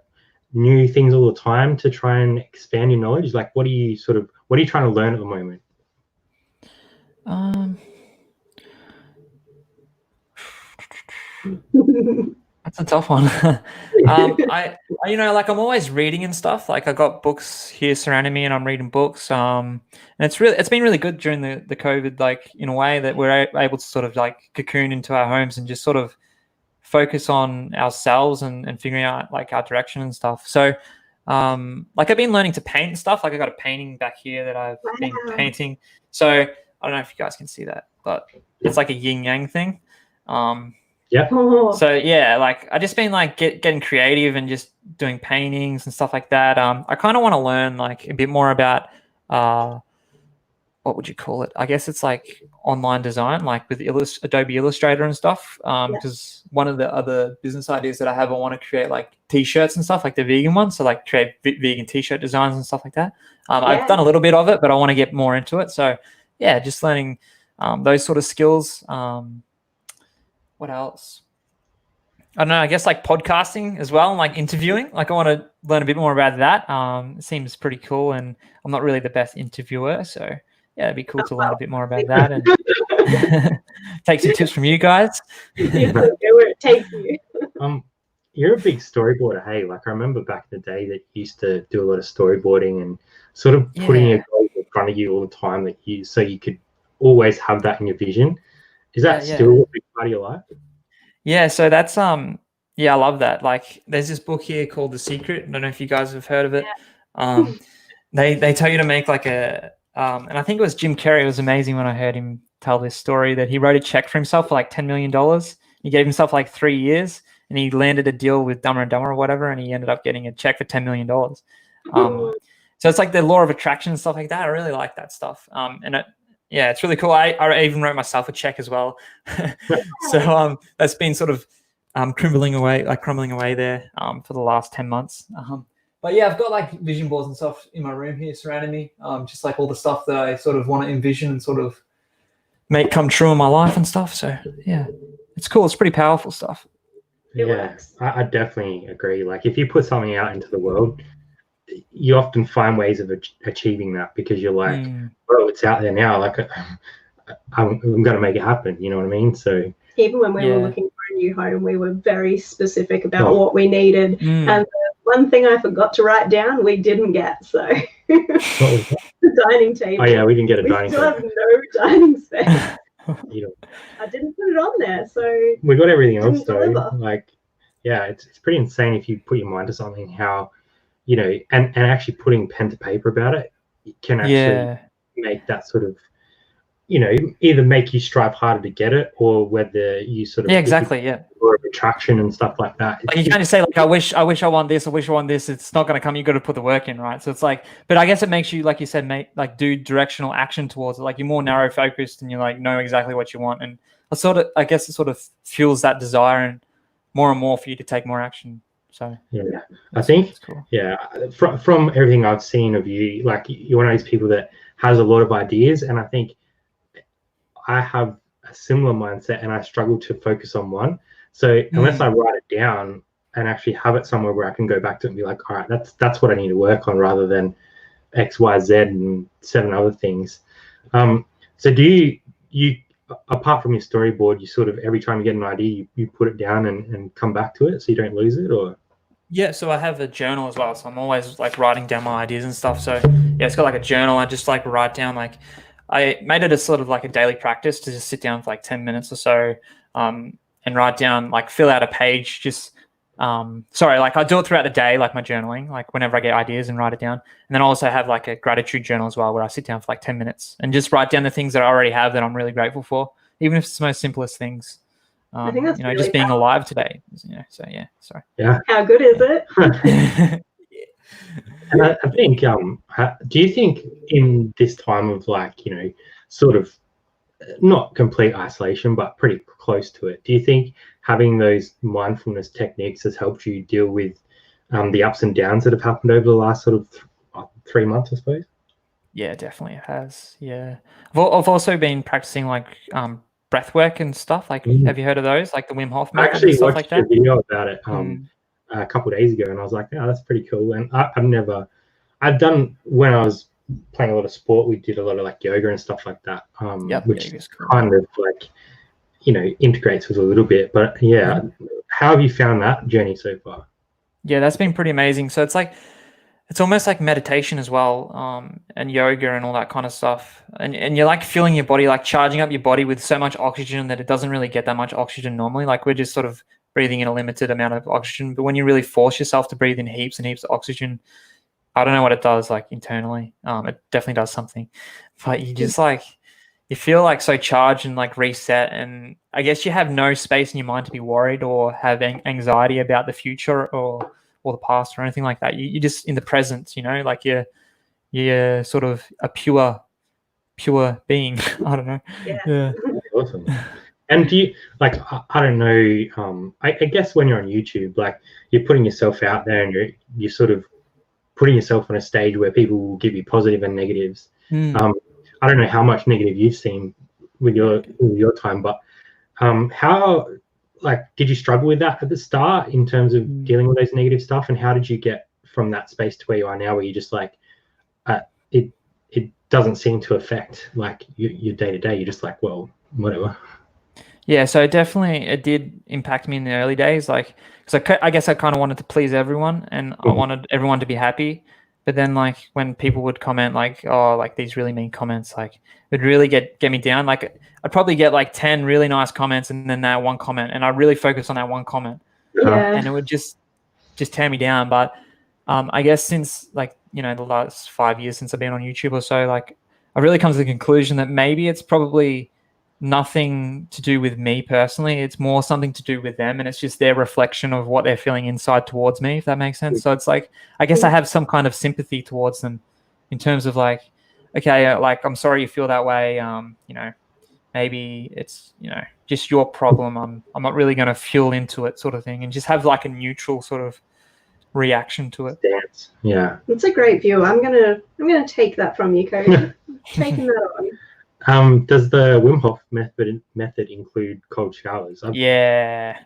new things all the time to try and expand your knowledge? Like, what are you trying to learn at the moment? That's a tough one. You know, like I'm always reading and stuff. Like I got books here surrounding me, and I'm reading books. And it's been really good during the COVID, like in a way that we're able to sort of like cocoon into our homes and just sort of focus on ourselves and figuring out like our direction and stuff. So, like I've been learning to paint and stuff. Like I got a painting back here that I've been painting. So I don't know if you guys can see that, but it's like a yin yang thing. Yeah. So yeah, like I just been like getting creative and just doing paintings and stuff like that. I kind of want to learn like a bit more about what would you call it? I guess it's like online design, like with Adobe Illustrator and stuff. Because one of the other business ideas that I have, I want to create like t-shirts and stuff, like the vegan ones. So like create vegan t-shirt designs and stuff like that. I've done a little bit of it, but I want to get more into it. So yeah, just learning those sort of skills. What else? I don't know, I guess like podcasting as well, and like interviewing. Like I want to learn a bit more about that. It seems pretty cool, and I'm not really the best interviewer, so yeah, it'd be cool to learn a bit more about that and take some tips from you guys. You go where it takes you. You're a big storyboarder, hey? Like I remember back in the day that you used to do a lot of storyboarding and sort of putting your goals in front of you all the time so you could always have that in your vision. Is that still a big part of your life? Yeah, so that's I love that. Like there's this book here called The Secret. I don't know if you guys have heard of it. They tell you to make like a and I think it was Jim Carrey. It was amazing when I heard him tell this story that he wrote a check for himself for like $10 million. He gave himself like 3 years and he landed a deal with Dumber and Dumber or whatever, and he ended up getting a check for $10 million. So it's like the law of attraction and stuff like that. I really like that stuff. Yeah, it's really cool. I even wrote myself a check as well. So that's been sort of crumbling away there for the last 10 months. But yeah, I've got like vision boards and stuff in my room here surrounding me. Just like all the stuff that I sort of want to envision and sort of make come true in my life and stuff. So yeah, it's cool. It's pretty powerful stuff. Yeah, I definitely agree. Like if you put something out into the world, you often find ways of achieving that because you're like, well, it's out there now. Like I'm going to make it happen. You know what I mean? So even when we were looking for a new home, we were very specific about what we needed. And one thing I forgot to write down, we didn't get. So the dining table. Oh yeah, we didn't get a dining table. We still have no dining space. I didn't put it on there, so we got everything else though. Like, yeah, it's pretty insane if you put your mind to something. How and actually putting pen to paper about it can actually make that sort of, either make you strive harder to get it or whether you sort of or attraction and stuff like that. Like you can't just say like, I wish I want this, I wish I want this. It's not going to come. You got to put the work in, right? So it's like, but I guess it makes you, like you said, do directional action towards it. Like you're more narrow focused and you like know exactly what you want. And I guess it sort of fuels that desire and more for you to take more action. So yeah, I think cool. From everything I've seen of you, like you're one of those people that has a lot of ideas, and I think I have a similar mindset, and I struggle to focus on one. So unless I write it down and actually have it somewhere where I can go back to it and be like, all right, that's what I need to work on, rather than X, Y, Z, and 7 other things. So do you apart from your storyboard, you sort of every time you get an idea, you put it down and come back to it so you don't lose it, or? Yeah, so I have a journal as well. So I'm always like writing down my ideas and stuff. So yeah, it's got like a journal. I just like write down, like I made it a sort of like a daily practice to just sit down for like 10 minutes or so and write down, like fill out a page, just like I do it throughout the day, like my journaling, like whenever I get ideas and write it down. And then I also have like a gratitude journal as well, where I sit down for like 10 minutes and just write down the things that I already have that I'm really grateful for, even if it's the most simplest things. I think that's really just being alive today. So yeah, sorry. Yeah. How good is it? And I think, do you think in this time of like, sort of not complete isolation, but pretty close to it, do you think having those mindfulness techniques has helped you deal with the ups and downs that have happened over the last sort of 3 months, I suppose? Yeah, definitely it has. Yeah. I've also been practicing like breath work and stuff. Like, have you heard of those? Like the Wim Hof method? I actually and stuff watched like that? a video about it a couple of days ago, and I was like, oh, that's pretty cool. And I've done, when I was playing a lot of sport, we did a lot of like yoga and stuff like that, which cool. kind of like, integrates with a little bit. But how have you found that journey so far? Yeah, that's been pretty amazing. So it's almost like meditation as well, and yoga and all that kind of stuff. And you're like feeling your body, like charging up your body with so much oxygen that it doesn't really get that much oxygen normally. Like we're just sort of breathing in a limited amount of oxygen. But when you really force yourself to breathe in heaps and heaps of oxygen, I don't know what it does like internally. It definitely does something. But you just like, you feel like so charged and like reset. And I guess you have no space in your mind to be worried or have anxiety about the future or the past or anything like that. You're just in the present, you know, like you're sort of a pure being. I don't know. Yeah. Awesome. And do you like, I don't know, I guess when you're on YouTube, like you're putting yourself out there and you're sort of putting yourself on a stage where people will give you positive and negatives. I don't know how much negative you've seen with your time, but how, like, did you struggle with that at the start in terms of dealing with those negative stuff? And how did you get from that space to where you are now, where you're just like, it doesn't seem to affect like your day to day? You're just like, well, whatever. Yeah, so it did impact me in the early days, like, because I guess I kind of wanted to please everyone, and I wanted everyone to be happy. But then, like, when people would comment, like, oh, like these really mean comments, like, it would really get me down. Like, I'd probably get like 10 really nice comments, and then that one comment, and I'd really focus on that one comment, and it would just tear me down. But I guess since, like, you know, the last 5 years since I've been on YouTube or so, like, I've really come to the conclusion that maybe it's probably nothing to do with me personally. It's more something to do with them, and it's just their reflection of what they're feeling inside towards me, if that makes sense. So it's like, I guess I have some kind of sympathy towards them in terms of like, okay, like, I'm sorry you feel that way. You know, maybe it's, you know, just your problem. I'm not really going to fuel into it, sort of thing, and just have like a neutral sort of reaction to it. Dance. Yeah. It's a great view. I'm gonna take that from you, Cody. Taking that on. Does the Wim Hof method include cold showers? Yeah.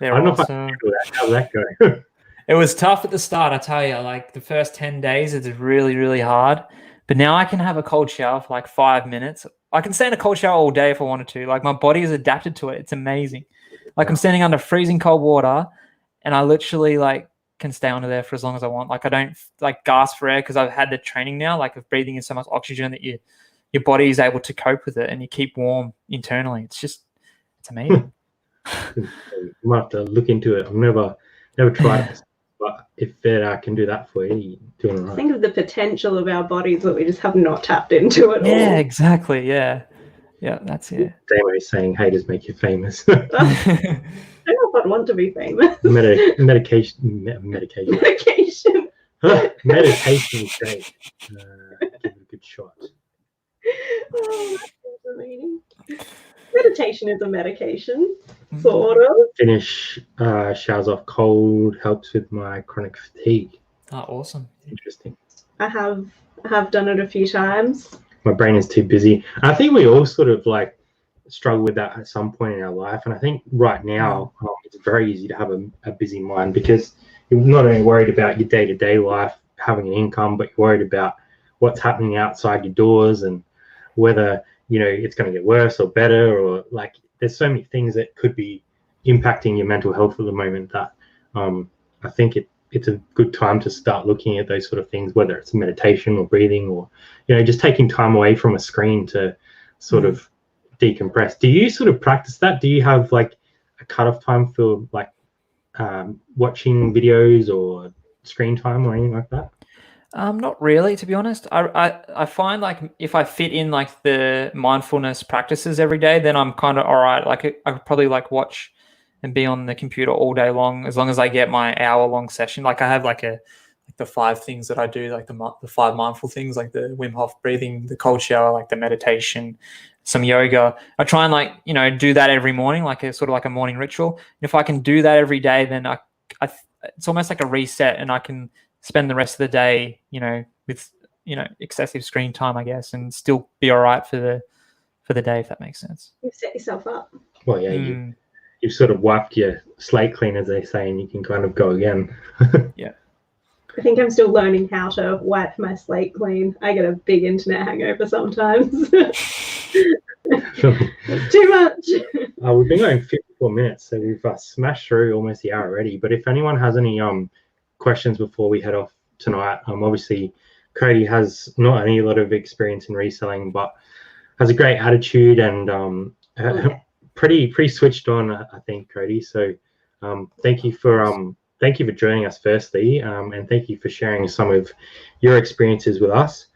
I don't know if I can do that. How's that go? It was tough at the start, I tell you. Like the first 10 days, it's really, really hard. But now I can have a cold shower for like 5 minutes. I can stay in a cold shower all day if I wanted to. Like my body is adapted to it. It's amazing. Like I'm standing under freezing cold water, and I literally like can stay under there for as long as I want. Like I don't like gasp for air because I've had the training now, like of breathing in so much oxygen that your body is able to cope with it, and you keep warm internally. It's amazing. I might have to look into it. I've never tried it, but if it can do that for you, you're doing all right. Think of the potential of our bodies that we just have not tapped into at all. Yeah, exactly. Yeah, that's it. Damo is saying haters make you famous. I don't know if I'd want to be famous. Medication. Medication. Meditation is great. Give it a good shot. Oh, that's fascinating. Meditation is a medication, sort of. Finish showers off cold, helps with my chronic fatigue. Oh, awesome. Interesting. I have done it a few times. My brain is too busy. I think we all sort of like struggle with that at some point in our life. And I think right now it's very easy to have a busy mind because you're not only worried about your day-to-day life, having an income, but you're worried about what's happening outside your doors and whether, you know, it's going to get worse or better, or like there's so many things that could be impacting your mental health at the moment that I think it's a good time to start looking at those sort of things, whether it's meditation or breathing or, you know, just taking time away from a screen to sort of decompress. Do you sort of practice that? Do you have like a cutoff time for like watching videos or screen time or anything like that? Not really, to be honest. I find like if I fit in like the mindfulness practices every day, then I'm kind of all right. Like I could probably like watch and be on the computer all day long as I get my hour-long session. Like I have like the 5 things that I do, like the 5 mindful things, like the Wim Hof breathing, the cold shower, like the meditation, some yoga. I try and like, you know, do that every morning, like a sort of like a morning ritual. And if I can do that every day, then it's almost like a reset, and I can spend the rest of the day, you know, with, you know, excessive screen time, I guess, and still be all right for the day, if that makes sense. You've set yourself up. Well, yeah, you've sort of wiped your slate clean, as they say, and you can kind of go again. Yeah. I think I'm still learning how to wipe my slate clean. I get a big internet hangover sometimes. Too much. We've been going 54 minutes, so we've smashed through almost the hour already. But if anyone has any questions before we head off tonight, obviously Codey has not only a lot of experience in reselling, but has a great attitude and pretty switched on, I think, Codey. So thank you for joining us firstly, and thank you for sharing some of your experiences with us.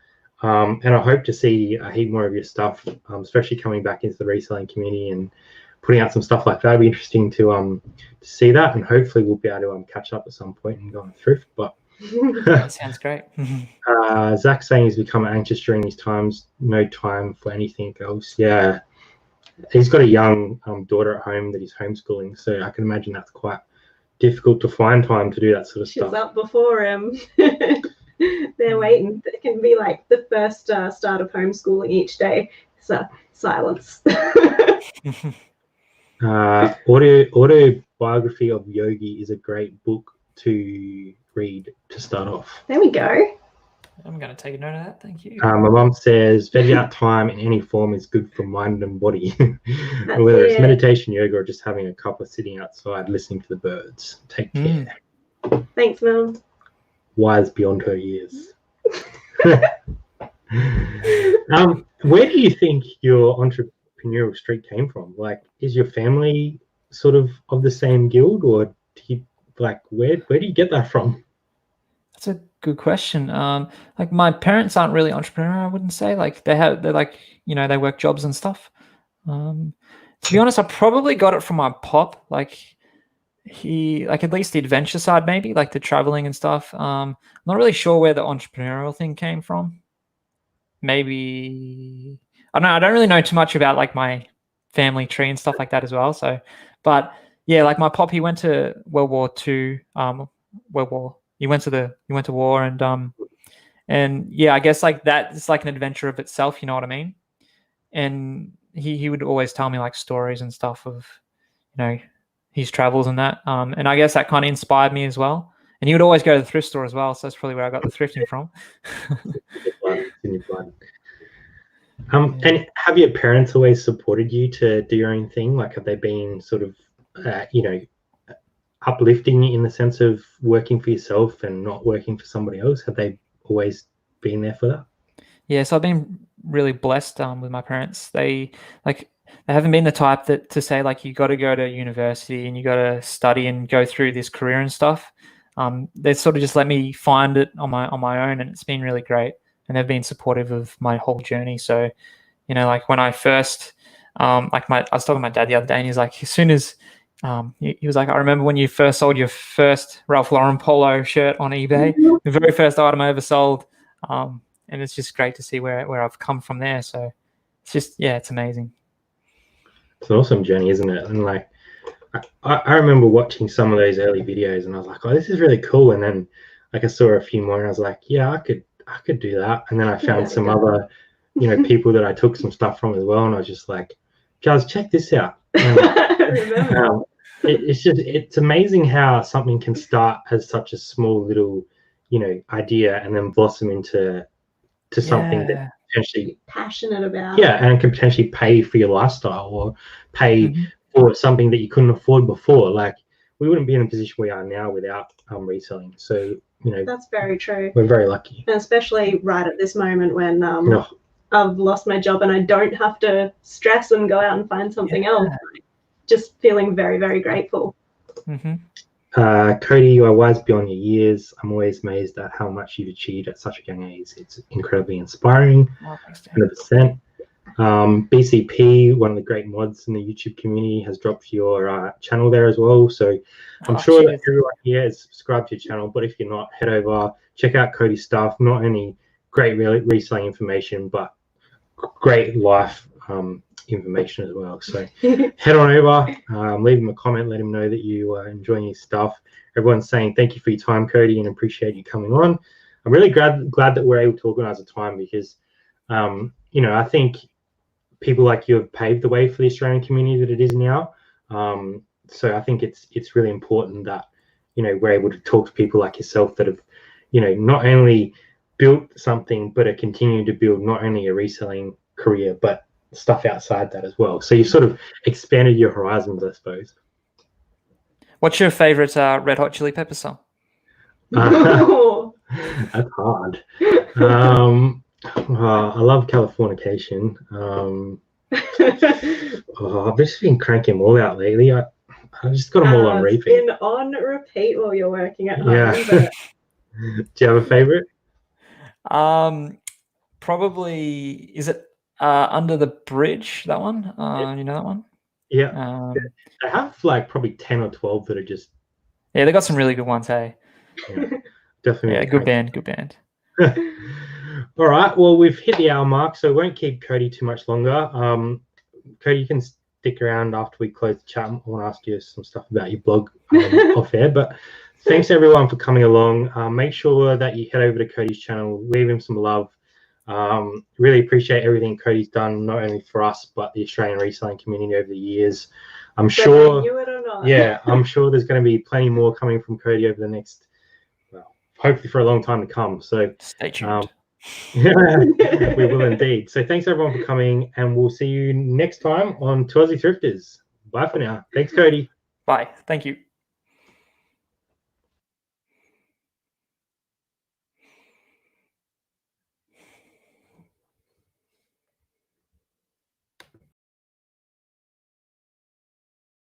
And I hope to see a heap more of your stuff, especially coming back into the reselling community and putting out some stuff like that. It'll be interesting to see that, and hopefully we'll be able to catch up at some point and go on thrift. But that sounds great. Zach's saying he's become anxious during these times, no time for anything else. Yeah, he's got a young daughter at home that he's homeschooling, so I can imagine that's quite difficult to find time to do that sort of stuff. She's up before him. They're waiting. It can be like the first start of homeschooling each day. So silence. Autobiography of Yogi is a great book to read to start off. There we go. I'm going to take a note of that. Thank you. My mum says veg out time in any form is good for mind and body. Whether it's meditation, yoga, or just having a cup of sitting outside listening to the birds. Take care. Thanks, Mum. Wise beyond her years. Where do you think your entrepreneurial streak came from? Like, is your family sort of the same guild, or do you, like, where do you get that from? That's a good question. Like, my parents aren't really entrepreneurial, I wouldn't say. Like, they're like, you know, they work jobs and stuff. To be honest, I probably got it from my pop. Like, he, like, at least the adventure side, maybe, like the traveling and stuff. Not really sure where the entrepreneurial thing came from. Maybe, I don't know. I don't really know too much about like my family tree and stuff like that as well. So, but yeah, like my pop, he went to World War II. He went to war, and yeah, I guess like that is like an adventure of itself. You know what I mean? And he would always tell me like stories and stuff of, you know, his travels and that. And I guess that kind of inspired me as well. And he would always go to the thrift store as well. So that's probably where I got the thrifting from. And have your parents always supported you to do your own thing? Like, have they been sort of, you know, uplifting in the sense of working for yourself and not working for somebody else? Have they always been there for that? Yeah, so I've been really blessed with my parents. They haven't been the type that to say like you got to go to university and you got to study and go through this career and stuff. They sort of just let me find it on my own, and it's been really great. And they've been supportive of my whole journey. So, you know, like when I first, I was talking to my dad the other day, and he's like, as soon as he was like, I remember when you first sold your first Ralph Lauren polo shirt on eBay, the very first item I ever sold. And it's just great to see where I've come from there. So it's just, yeah, it's amazing. It's an awesome journey, isn't it? And like, I remember watching some of those early videos, and I was like, oh, this is really cool. And then like I saw a few more, and I was like, yeah, I could do that. And then I found some other, you know, people that I took some stuff from as well, and I was just like, guys, check this out. And, it's amazing how something can start as such a small little, you know, idea and then blossom into something that potentially passionate about. Yeah, and can potentially pay for your lifestyle or pay for something that you couldn't afford before. Like, we wouldn't be in a position we are now without reselling. So, you know, that's very true. We're very lucky, and especially right at this moment when I've lost my job and I don't have to stress and go out and find something else. Just feeling very, very grateful. Codey, you are wise beyond your years. I'm always amazed at how much you've achieved at such a young age. It's incredibly inspiring. 100%. BCP, one of the great mods in the YouTube community, has dropped your channel there as well. So I'm sure that everyone here is subscribed to your channel, but if you're not, head over, check out Codey's stuff. Not only great reselling information, but great life information as well. So head on over, leave him a comment, let him know that you are enjoying his stuff. Everyone's saying thank you for your time, Codey, and appreciate you coming on. I'm really glad that we're able to organize a time because, you know, I think people like you have paved the way for the Australian community that it is now. So I think it's really important that, you know, we're able to talk to people like yourself that have, you know, not only built something, but are continuing to build not only a reselling career, but stuff outside that as well. So you sort of expanded your horizons, I suppose. What's your favorite Red Hot Chili Pepper song? That's hard. I love Californication. I've just been cranking them all out lately. I just got them all on repeat. It's been on repeat while you're working at home. Yeah. But... Do you have a favorite? Probably, is it Under the Bridge, that one? You know that one? Yeah. They have like probably 10 or 12 that are just... Yeah, they got some really good ones, hey? Yeah, definitely. Yeah, good band. All right, well, we've hit the hour mark, so we won't keep Codey too much longer. Codey, you can stick around after we close the chat. I want to ask you some stuff about your blog off air, but thanks everyone for coming along. Make sure that you head over to Codey's channel, leave him some love. Really appreciate everything Codey's done, not only for us, but the Australian reselling community over the years. I'm sure, knew it or not. Yeah, I'm sure there's going to be plenty more coming from Codey over the next, well, hopefully for a long time to come. So stay tuned. We will indeed. So thanks everyone for coming, and we'll see you next time on Two Aussie Thrifters. Bye for now. Thanks, Codey. Bye. Thank you.